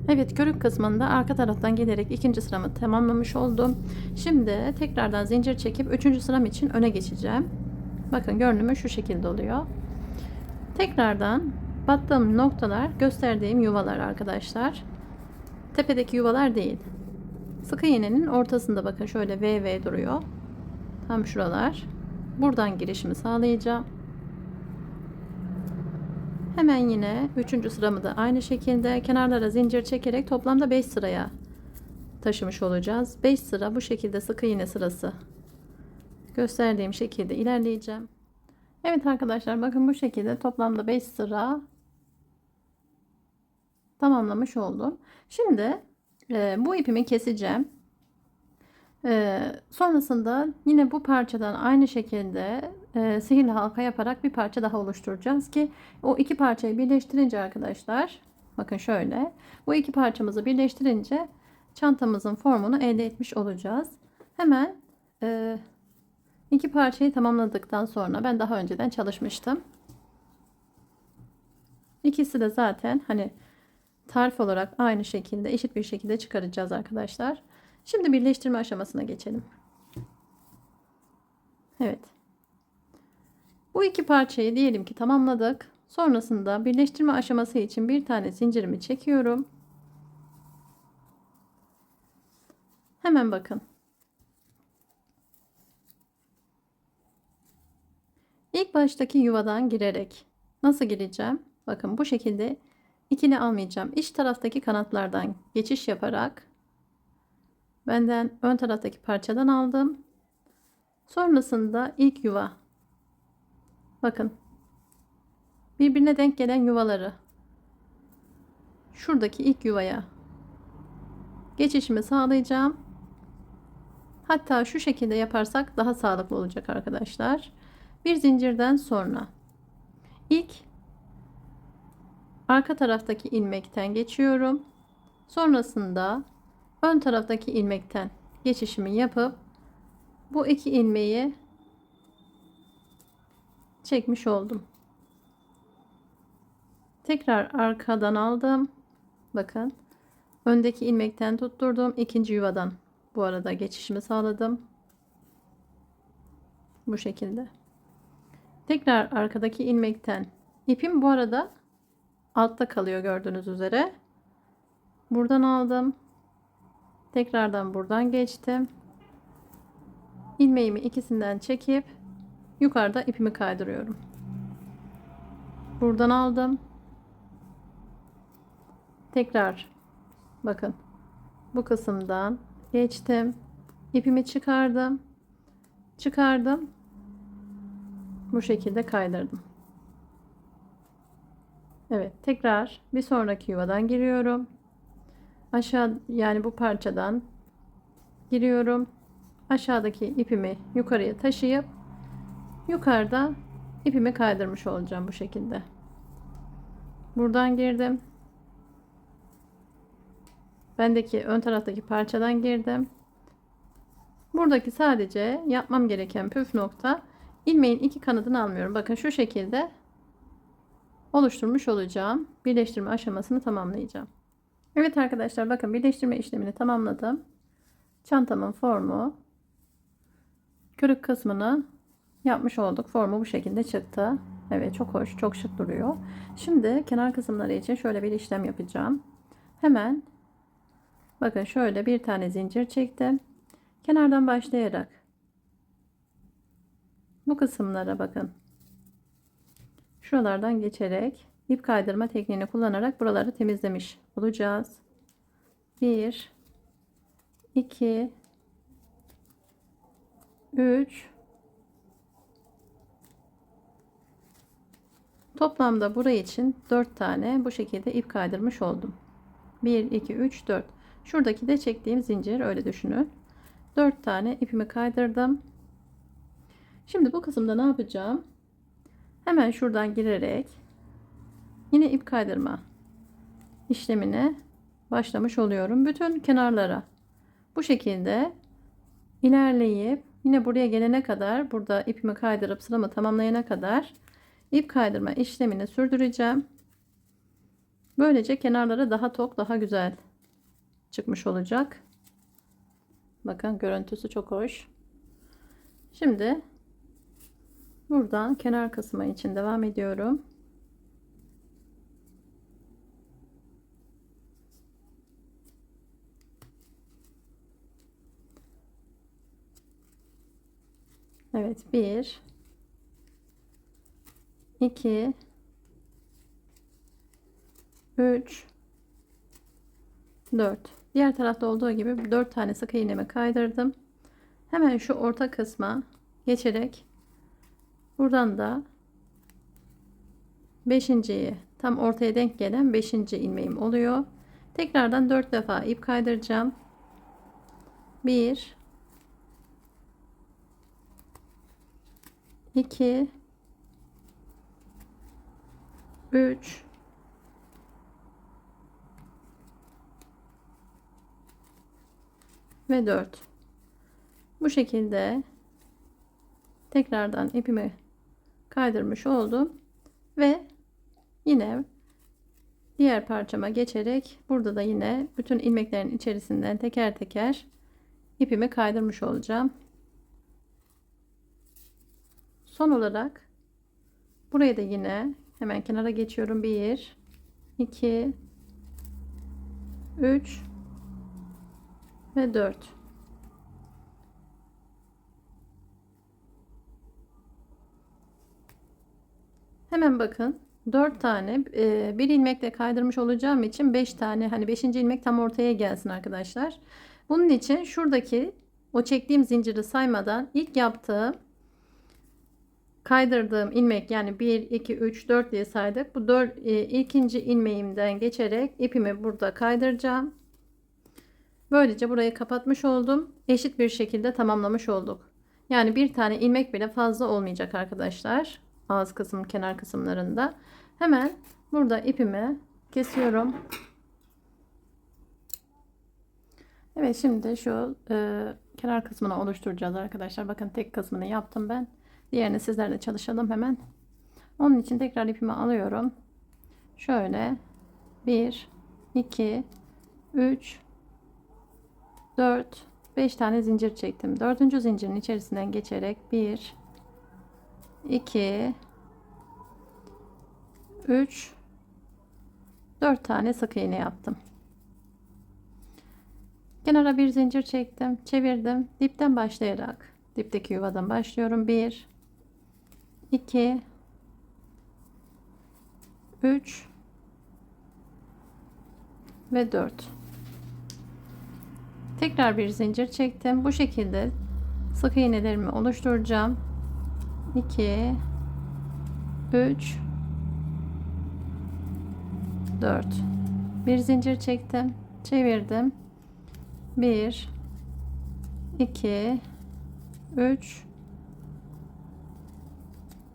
Evet, körük kısmında arka taraftan gelerek ikinci sıramı tamamlamış oldum. Şimdi tekrardan zincir çekip üçüncü sıram için öne geçeceğim. Bakın, görünümü şu şekilde oluyor. Tekrardan battığım noktalar gösterdiğim yuvalar arkadaşlar. Tepedeki yuvalar değil. Sık iğnenin ortasında bakın şöyle V duruyor. Tam şuralar. Buradan girişimi sağlayacağım. Hemen yine 3. sıramı da aynı şekilde kenarlara zincir çekerek toplamda 5 sıraya taşımış olacağız. 5 sıra bu şekilde sık iğne sırası gösterdiğim şekilde ilerleyeceğim. Evet arkadaşlar, bakın bu şekilde toplamda 5 sıra tamamlamış oldum. Şimdi bu ipimi keseceğim. Sonrasında yine bu parçadan aynı şekilde sihirli halka yaparak bir parça daha oluşturacağız ki o iki parçayı birleştirince arkadaşlar, bakın şöyle, bu iki parçamızı birleştirince çantamızın formunu elde etmiş olacağız. Hemen iki parçayı tamamladıktan sonra, ben daha önceden çalışmıştım. İkisi de zaten hani tarif olarak aynı şekilde, eşit bir şekilde çıkaracağız arkadaşlar. Şimdi birleştirme aşamasına geçelim. Evet. Bu iki parçayı diyelim ki tamamladık. Sonrasında birleştirme aşaması için bir tane zincirimi çekiyorum. Hemen bakın. İlk baştaki yuvadan girerek nasıl gireceğim? Bakın bu şekilde ikili almayacağım. İç taraftaki kanatlardan geçiş yaparak benden ön taraftaki parçadan aldım. Sonrasında ilk yuva. Bakın. Birbirine denk gelen yuvaları şuradaki ilk yuvaya geçişimi sağlayacağım. Hatta şu şekilde yaparsak daha sağlıklı olacak arkadaşlar. Bir zincirden sonra ilk arka taraftaki ilmekten geçiyorum. Sonrasında ön taraftaki ilmekten geçişimi yapıp bu iki ilmeği çekmiş oldum. Tekrar arkadan aldım. Bakın. Öndeki ilmekten tutturdum. İkinci yuvadan bu arada geçişimi sağladım. Bu şekilde. Tekrar arkadaki ilmekten ipim bu arada altta kalıyor gördüğünüz üzere. Buradan aldım. Tekrardan buradan geçtim. İlmeğimi ikisinden çekip yukarıda ipimi kaydırıyorum. Buradan aldım. Tekrar bakın bu kısımdan geçtim. İpimi çıkardım. Çıkardım. Bu şekilde kaydırdım. Evet, tekrar bir sonraki yuvadan giriyorum. Aşağı yani bu parçadan giriyorum. Aşağıdaki ipimi yukarıya taşıyıp yukarıda ipimi kaydırmış olacağım bu şekilde. Buradan girdim. Bendeki ön taraftaki parçadan girdim. Buradaki sadece yapmam gereken püf nokta ilmeğin iki kanadını almıyorum. Bakın şu şekilde oluşturmuş olacağım. Birleştirme aşamasını tamamlayacağım. Evet arkadaşlar bakın birleştirme işlemini tamamladım. Çantamın formu kürük kısmını yapmış olduk. Formu bu şekilde çıktı. Evet çok hoş, çok şık duruyor. Şimdi kenar kısımları için şöyle bir işlem yapacağım. Hemen bakın şöyle bir tane zincir çektim. Kenardan başlayarak bu kısımlara bakın. Şuralardan geçerek ip kaydırma tekniğini kullanarak buraları temizlemiş olacağız. 1 2 3 Toplamda burayı için 4 tane bu şekilde ip kaydırmış oldum. 1 2 3 4. Şuradaki de çektiğim zincir öyle düşünün. 4 tane ipimi kaydırdım. Şimdi bu kısımda ne yapacağım? Hemen şuradan girerek yine ip kaydırma işlemine başlamış oluyorum. Bütün kenarlara bu şekilde ilerleyip yine buraya gelene kadar burada ipimi kaydırıp sıramı tamamlayana kadar ip kaydırma işlemini sürdüreceğim. Böylece kenarlara daha tok, daha güzel çıkmış olacak. Bakın görüntüsü çok hoş. Şimdi buradan kenar kısmı için devam ediyorum. Evet 1 2 3 4. Diğer tarafta olduğu gibi 4 tane sık iğnemi kaydırdım. Hemen şu orta kısma geçerek buradan da 5.'yi tam ortaya denk gelen 5. ilmeğim oluyor. Tekrardan 4 defa ip kaydıracağım. 1 2 3 ve 4. Bu şekilde tekrardan ipimi kaydırmış oldum ve yine diğer parçama geçerek burada da yine bütün ilmeklerin içerisinden teker teker ipimi kaydırmış olacağım. Son olarak buraya da yine hemen kenara geçiyorum. 1 2 3 ve 4. Hemen bakın 4 tane bir ilmekle kaydırmış olacağım için 5 tane, hani 5. ilmek tam ortaya gelsin arkadaşlar. Bunun için şuradaki o çektiğim zinciri saymadan ilk yaptığım kaydırdığım ilmek, yani 1 2 3 4 diye saydık. Bu 4 ikinci ilmeğimden geçerek ipimi burada kaydıracağım. Böylece burayı kapatmış oldum. Eşit bir şekilde tamamlamış olduk. Yani bir tane ilmek bile fazla olmayacak arkadaşlar. Ağız kısım, kenar kısımlarında. Hemen burada ipimi kesiyorum. Evet, şimdi şu kenar kısmını oluşturacağız arkadaşlar. Bakın tek kısmını yaptım ben. Diğerini sizlerle çalışalım hemen. Onun için tekrar ipimi alıyorum. Şöyle 1 2 3 4 5 tane zincir çektim. Dördüncü zincirin içerisinden geçerek 1 2 3 4 tane sık iğne yaptım. Kenara bir zincir çektim, çevirdim. Dipten başlayarak dipteki yuvadan başlıyorum. 1 2 3 ve 4. Tekrar bir zincir çektim. Bu şekilde sık iğnelerimi oluşturacağım. 2 3 4. Bir zincir çektim, çevirdim. 1 2 3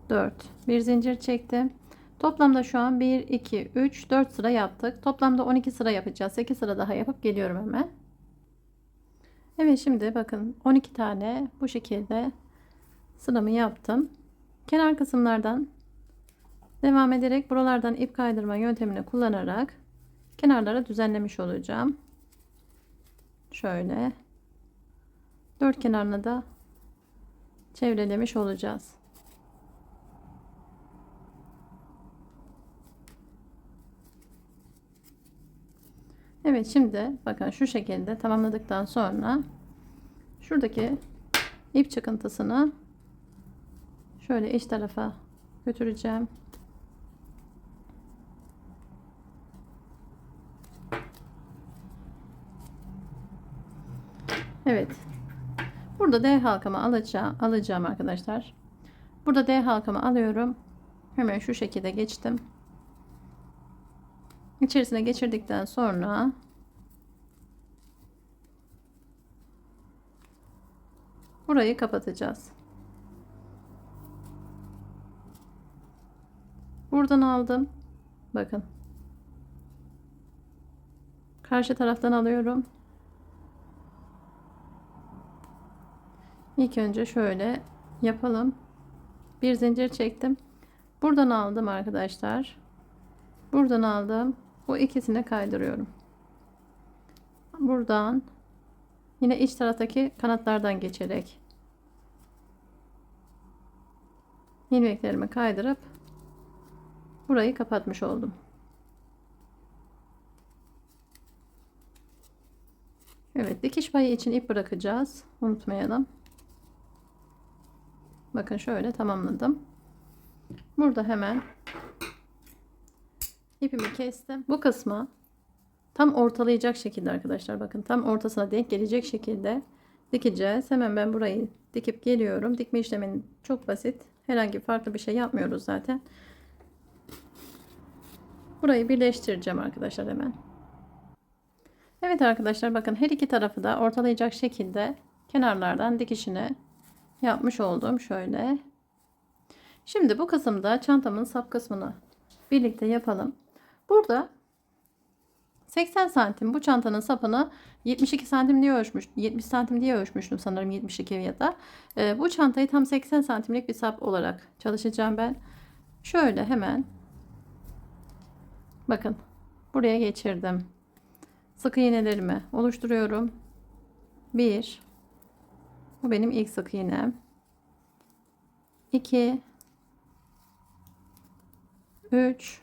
4. Bir zincir çektim. Toplamda şu an 1 2 3 4 sıra yaptık. Toplamda 12 sıra yapacağız. 8 sıra daha yapıp geliyorum hemen. Evet, şimdi bakın 12 tane bu şekilde sıramı yaptım. Kenar kısımlardan devam ederek buralardan ip kaydırma yöntemini kullanarak kenarlara düzenlemiş olacağım. Şöyle 4 kenarına da çevrelemiş olacağız. Evet, şimdi bakın şu şekilde tamamladıktan sonra şuradaki ip çıkıntısını şöyle iç tarafa götüreceğim. Evet. Burada D halkamı alacağım arkadaşlar. Burada D halkamı alıyorum. Hemen şu şekilde geçtim. İçerisine geçirdikten sonra burayı kapatacağız. Buradan aldım. Bakın. Karşı taraftan alıyorum. İlk önce şöyle yapalım. Bir zincir çektim. Buradan aldım arkadaşlar. Buradan aldım. Bu ikisini kaydırıyorum. Buradan yine iç taraftaki kanatlardan geçerek ilmeklerimi kaydırıp burayı kapatmış oldum. Evet, dikiş payı için ip bırakacağız. Unutmayalım. Bakın şöyle tamamladım. Burada hemen ipimi kestim. Bu kısmı tam ortalayacak şekilde arkadaşlar, bakın tam ortasına denk gelecek şekilde dikeceğiz. Hemen ben burayı dikip geliyorum. Dikme işlemi çok basit. Herhangi farklı bir şey yapmıyoruz zaten. Burayı birleştireceğim arkadaşlar hemen. Evet arkadaşlar, bakın her iki tarafı da ortalayacak şekilde kenarlardan dikişini yapmış oldum. Şöyle. Şimdi bu kısımda çantamın sap kısmını birlikte yapalım. Burada 80 santim bu çantanın sapını 72 santim diye ölçmüş, 70 santim diye ölçmüştüm sanırım, 72 ya da. Bu çantayı tam 80 santimlik bir sap olarak çalışacağım ben. Şöyle hemen bakın buraya geçirdim. Sık iğnelerimi oluşturuyorum. 1, bu benim ilk sık iğnem. 2, 3,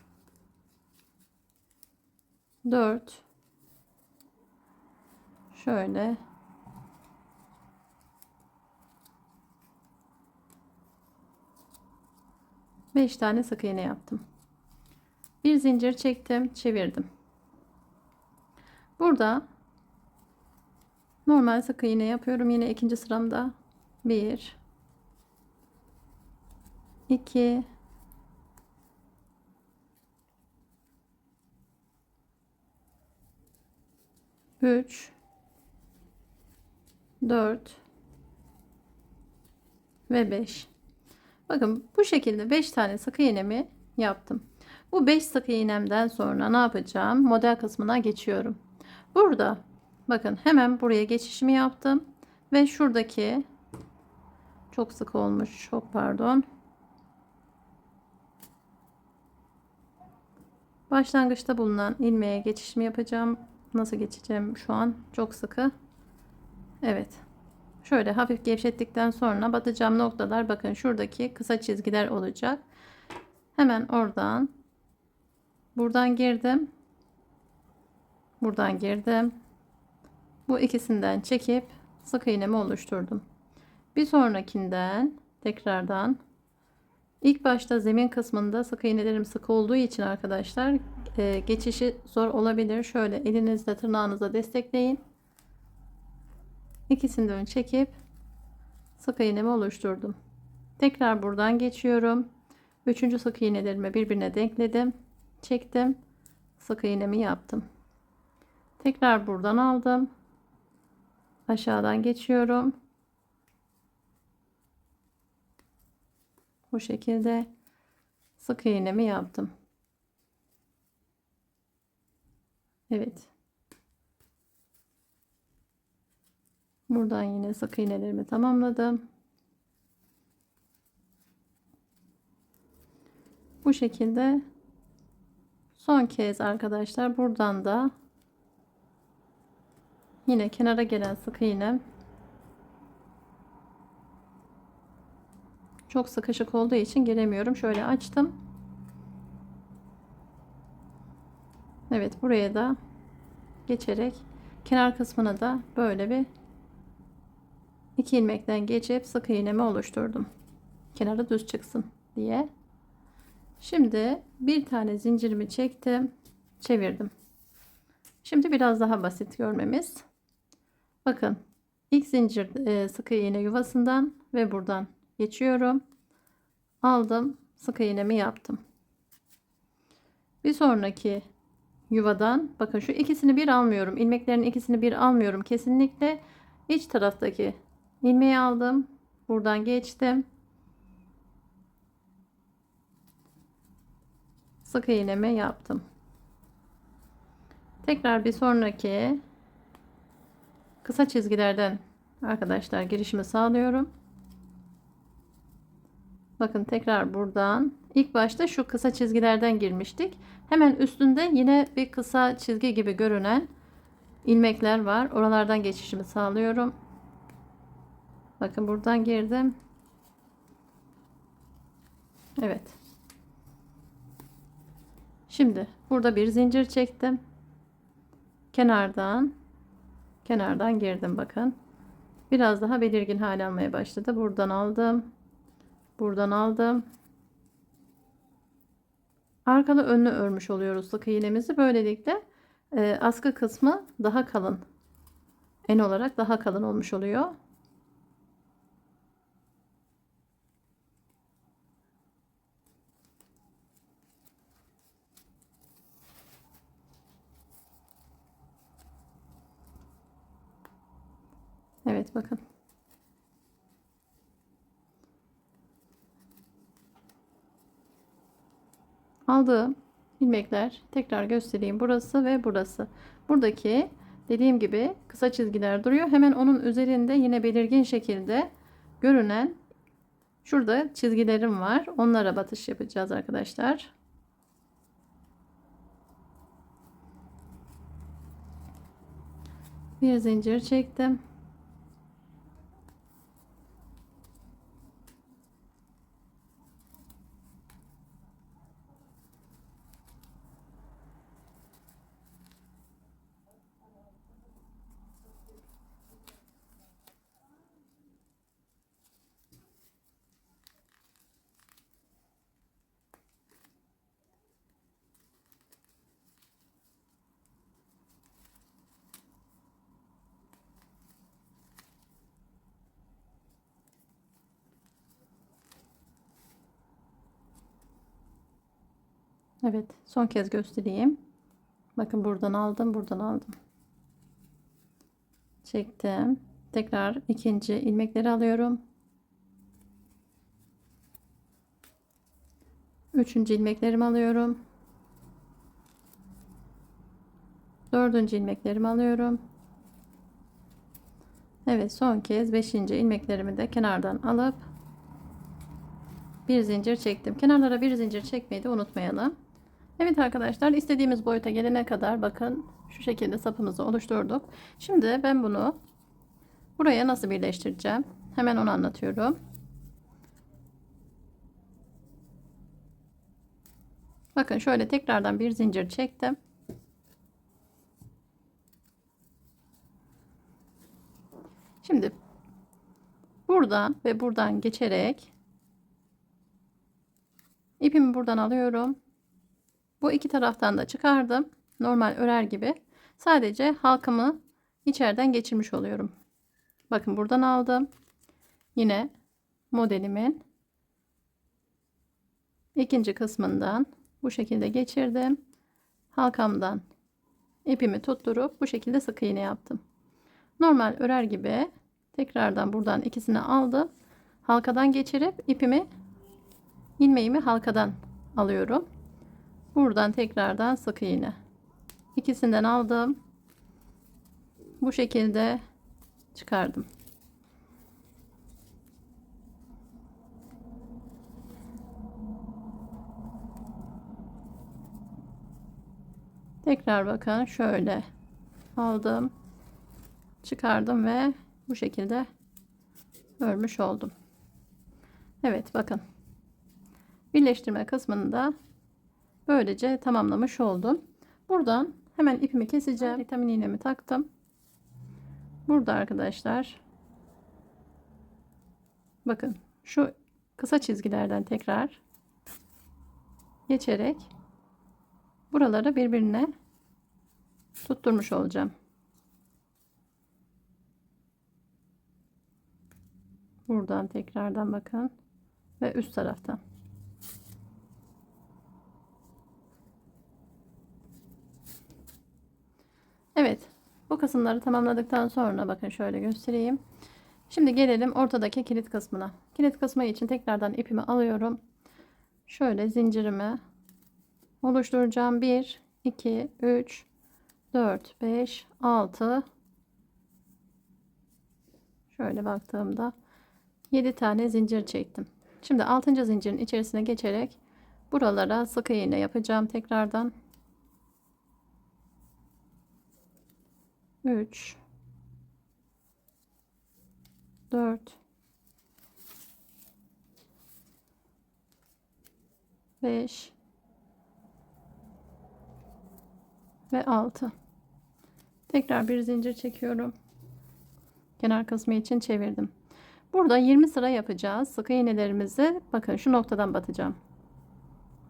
4, şöyle 5 tane sık iğne yaptım. Bir zincir çektim, çevirdim. Burada normal sık iğne yapıyorum. Yine ikinci sıramda 1, 2, 3, 4 ve 5. Bakın bu şekilde 5 tane sık iğnemi yaptım. Bu 5 sık iğnemden sonra ne yapacağım? Model kısmına geçiyorum. Burada bakın hemen buraya geçişimi yaptım ve şuradaki çok sık olmuş, çok pardon. Başlangıçta bulunan ilmeğe geçişimi yapacağım. Nasıl geçeceğim şu an? Çok sıkı. Evet. Şöyle hafif gevşettikten sonra batacağım noktalar bakın şuradaki kısa çizgiler olacak. Hemen buradan girdim. Buradan girdim. Bu ikisinden çekip sık iğnemi oluşturdum. Bir sonrakinden tekrardan ilk başta zemin kısmında sık iğnelerim sık olduğu için arkadaşlar geçişi zor olabilir. Şöyle elinizle tırnağınıza destekleyin. İkisinden çekip sık iğnemi oluşturdum. Tekrar buradan geçiyorum. Üçüncü sık iğnelerimi birbirine denkledim. Çektim. Sık iğnemi yaptım. Tekrar buradan aldım. Aşağıdan geçiyorum. Bu şekilde sık iğnemi yaptım. Evet. Buradan yine sık iğnelerimi tamamladım. Bu şekilde son kez arkadaşlar buradan da yine kenara gelen sık iğnem çok sıkışık olduğu için giremiyorum. Şöyle açtım. Evet, buraya da geçerek kenar kısmına da böyle bir iki ilmekten geçip sık iğnemi oluşturdum. Kenarı düz çıksın diye. Şimdi bir tane zincirimi çektim, çevirdim. Şimdi biraz daha basit görmemiz. Bakın ilk zincir sık iğne yuvasından ve buradan geçiyorum. Aldım, sık iğnemi yaptım. Bir sonraki yuvadan bakın şu ikisini bir almıyorum. İlmeklerin ikisini bir almıyorum kesinlikle. İç taraftaki ilmeği aldım. Buradan geçtim. Sık iğnemi yaptım. Tekrar bir sonraki kısa çizgilerden arkadaşlar girişimi sağlıyorum. Bakın tekrar buradan ilk başta şu kısa çizgilerden girmiştik. Hemen üstünde yine bir kısa çizgi gibi görünen ilmekler var. Oralardan geçişimi sağlıyorum. Bakın buradan girdim. Evet. Şimdi burada bir zincir çektim. Kenardan girdim bakın. Biraz daha belirgin hale almaya başladı. Buradan aldım. Buradan aldım. Arkalı önlü örmüş oluyoruz sık iğnemizi. Böylelikle askı kısmı daha kalın. En olarak daha kalın olmuş oluyor. Evet bakın. Aldığım ilmekler tekrar göstereyim. Burası ve burası. Buradaki dediğim gibi kısa çizgiler duruyor. Hemen onun üzerinde yine belirgin şekilde görünen şurada çizgilerim var. Onlara batış yapacağız arkadaşlar. Bir zincir çektim. Evet, son kez göstereyim. Bakın buradan aldım, buradan aldım. Çektim. Tekrar ikinci ilmekleri alıyorum. Üçüncü ilmeklerimi alıyorum. Dördüncü ilmeklerimi alıyorum. Evet, son kez beşinci ilmeklerimi de kenardan alıp bir zincir çektim. Kenarlara bir zincir çekmeyi de unutmayalım. Evet arkadaşlar, istediğimiz boyuta gelene kadar bakın şu şekilde sapımızı oluşturduk. Şimdi ben bunu buraya nasıl birleştireceğim? Hemen onu anlatıyorum. Bakın şöyle tekrardan bir zincir çektim. Şimdi buradan ve buradan geçerek ipimi buradan alıyorum. Bu iki taraftan da çıkardım. Normal örer gibi. Sadece halkamı içeriden geçirmiş oluyorum. Bakın buradan aldım. Yine modelimin ikinci kısmından bu şekilde geçirdim. Halkamdan ipimi tutturup bu şekilde sık iğne yaptım. Normal örer gibi tekrardan buradan ikisini aldım. Halkadan geçirip ipimi ilmeğimi halkadan alıyorum. Buradan tekrardan sık iğne. İkisinden aldım. Bu şekilde çıkardım. Tekrar bakın şöyle aldım, çıkardım ve bu şekilde örmüş oldum. Evet bakın. Birleştirme kısmını da böylece tamamlamış oldum. Buradan hemen ipimi keseceğim. Vitamin iğnemi taktım. Burada arkadaşlar bakın şu kısa çizgilerden tekrar geçerek buraları birbirine tutturmuş olacağım. Buradan tekrardan bakın ve üst taraftan. Evet, bu kısımları tamamladıktan sonra bakın şöyle göstereyim. Şimdi gelelim ortadaki kilit kısmına. Kilit kısmı için tekrardan ipimi alıyorum. Şöyle zincirimi oluşturacağım. 1 2 3 4 5 6, şöyle baktığımda 7 tane zincir çektim. Şimdi 6. zincirin içerisine geçerek buralara sık iğne yapacağım tekrardan. 3 4 5 ve 6. Tekrar bir zincir çekiyorum. Kenar kısmı için çevirdim. Burada 20 sıra yapacağız. Sık iğnelerimizi bakın şu noktadan batacağım.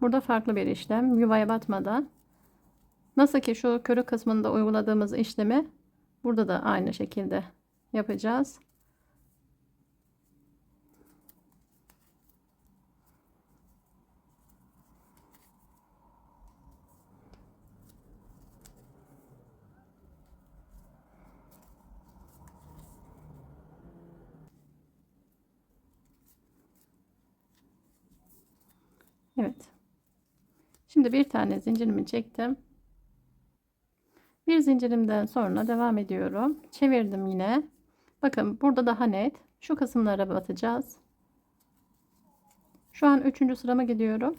Burada farklı bir işlem. Yuvaya batmadan. Nasıl ki şu körük kısmında uyguladığımız işlemi burada da aynı şekilde yapacağız. Evet. Şimdi bir tane zincirimi çektim. Bir zincirimden sonra devam ediyorum. Çevirdim yine. Bakın burada daha net. Şu kısımlara batacağız. Şu an 3. sırama gidiyorum.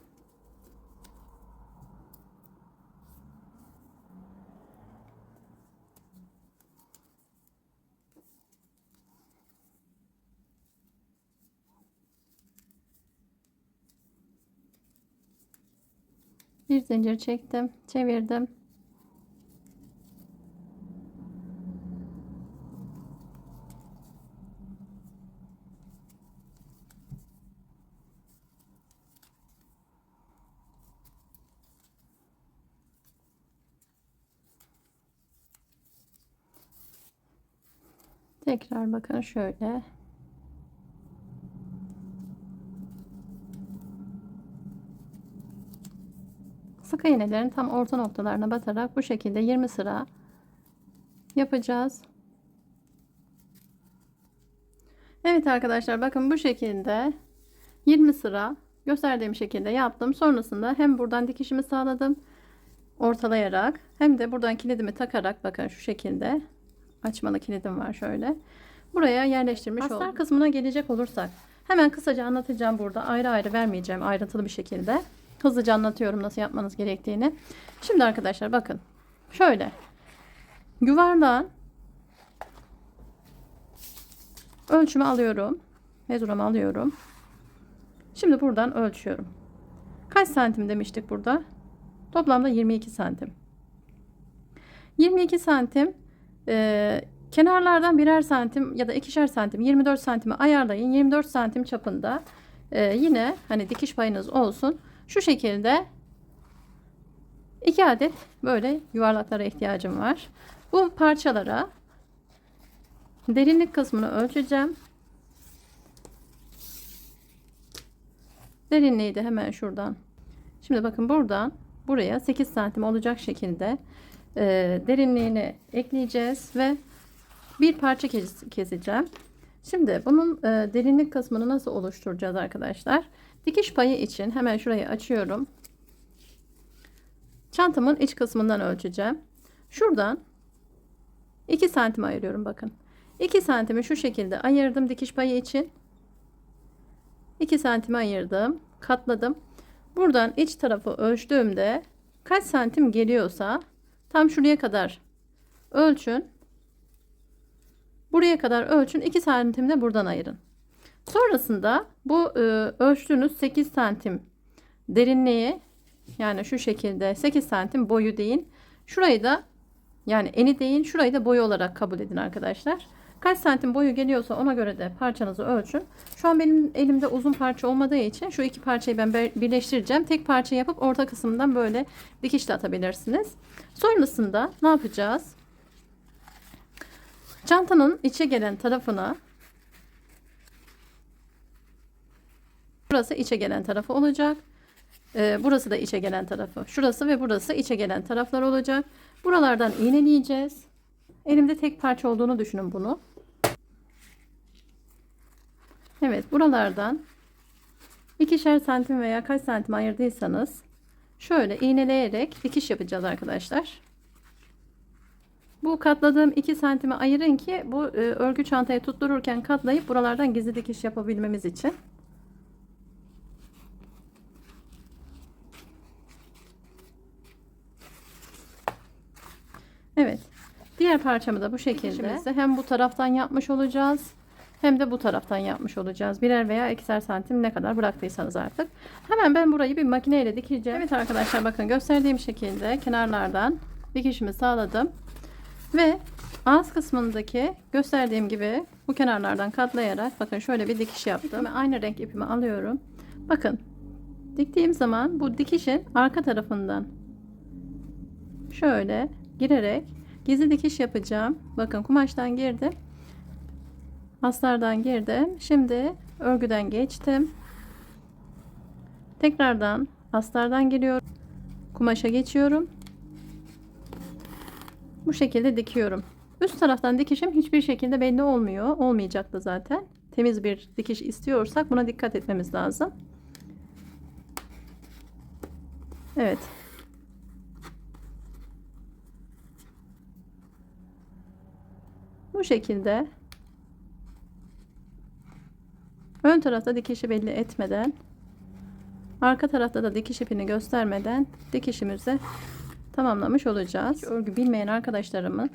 Bir zincir çektim, çevirdim. Tekrar bakın şöyle. Sık iğnelerin tam orta noktalarına batarak bu şekilde 20 sıra yapacağız. Evet arkadaşlar, bakın bu şekilde 20 sıra gösterdiğim şekilde yaptım. Sonrasında hem buradan dikişimi sağladım ortalayarak, hem de buradan kilidimi takarak, bakın şu şekilde açmalı kilidim var, şöyle buraya yerleştirmiş oldum. Astar kısmına gelecek olursak hemen kısaca anlatacağım, burada ayrı ayrı vermeyeceğim, ayrıntılı bir şekilde hızlıca anlatıyorum nasıl yapmanız gerektiğini. Şimdi arkadaşlar bakın, şöyle yuvarlağın ölçümü alıyorum, mezuramı alıyorum. Şimdi buradan ölçüyorum. Kaç santim demiştik burada? Toplamda 22 santim. 22 santim. Kenarlardan birer santim ya da ikişer santim, 24 santime ayarlayın. 24 santim çapında yine hani dikiş payınız olsun. Şu şekilde 2 adet böyle yuvarlaklara ihtiyacım var. Bu parçalara derinlik kısmını ölçeceğim. Derinliği de hemen şuradan. Şimdi bakın, buradan buraya 8 santim olacak şekilde derinliğini ekleyeceğiz ve bir parça keseceğim. Şimdi bunun derinlik kısmını nasıl oluşturacağız arkadaşlar? Dikiş payı için hemen şurayı açıyorum. Çantamın iç kısmından ölçeceğim. Şuradan 2 santim ayırıyorum, bakın. 2 santimi şu şekilde ayırdım dikiş payı için. 2 santimi ayırdım, katladım. Buradan iç tarafı ölçtüğümde kaç santim geliyorsa tam şuraya kadar ölçün. Buraya kadar ölçün. 2 santim de buradan ayırın. Sonrasında bu ölçtüğünüz 8 santim derinliği, yani şu şekilde 8 santim boyu deyin. Şurayı da, yani eni deyin, şurayı da boyu olarak kabul edin arkadaşlar. Kaç santim boyu geliyorsa ona göre de parçanızı ölçün. Şu an benim elimde uzun parça olmadığı için şu iki parçayı ben birleştireceğim. Tek parça yapıp orta kısımdan böyle dikiş de atabilirsiniz. Sonrasında ne yapacağız? Çantanın içe gelen tarafına, burası içe gelen tarafı olacak. Burası da içe gelen tarafı. Şurası ve burası içe gelen taraflar olacak. Buralardan iğneleyeceğiz. Elimde tek parça olduğunu düşünün bunu. Evet, buralardan 2'şer santim veya kaç santim ayırdıysanız şöyle iğneleyerek dikiş yapacağız arkadaşlar. Bu katladığım 2 santimi ayırın ki bu örgü çantaya tuttururken katlayıp buralardan gizli dikiş yapabilmemiz için. Evet. Diğer parçamı da bu şekilde hem bu taraftan yapmış olacağız, hem de bu taraftan yapmış olacağız. Birer veya ikişer santim, ne kadar bıraktıysanız artık. Hemen ben burayı bir makineyle dikeceğim. Evet arkadaşlar, bakın gösterdiğim şekilde kenarlardan dikişimi sağladım. Ve ağız kısmındaki gösterdiğim gibi bu kenarlardan katlayarak bakın şöyle bir dikiş yaptım. Aynı renk ipimi alıyorum. Bakın diktiğim zaman bu dikişin arka tarafından şöyle girerek gizli dikiş yapacağım. Bakın kumaştan girdim. Astardan girdim. Şimdi örgüden geçtim. Tekrardan astardan giriyorum. Kumaşa geçiyorum. Bu şekilde dikiyorum. Üst taraftan dikişim hiçbir şekilde belli olmuyor. Olmayacaktı zaten. Temiz bir dikiş istiyorsak buna dikkat etmemiz lazım. Evet. Bu şekilde ön tarafta dikişi belli etmeden, arka tarafta da dikiş ipini göstermeden dikişimizi tamamlamış olacağız. Örgü bilmeyen arkadaşlarımın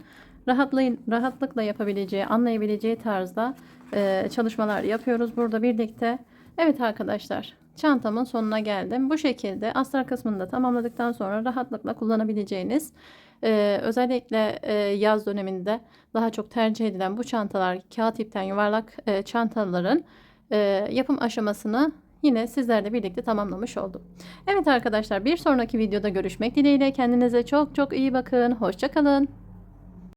rahatlıkla yapabileceği, anlayabileceği tarzda çalışmalar yapıyoruz burada birlikte. Evet arkadaşlar, çantamın sonuna geldim. Bu şekilde astar kısmını da tamamladıktan sonra rahatlıkla kullanabileceğiniz, özellikle yaz döneminde daha çok tercih edilen bu çantalar, kağıt ipten yuvarlak çantaların yapım aşamasını yine sizlerle birlikte tamamlamış oldum. Evet arkadaşlar, bir sonraki videoda görüşmek dileğiyle. Kendinize çok çok iyi bakın. Hoşça kalın.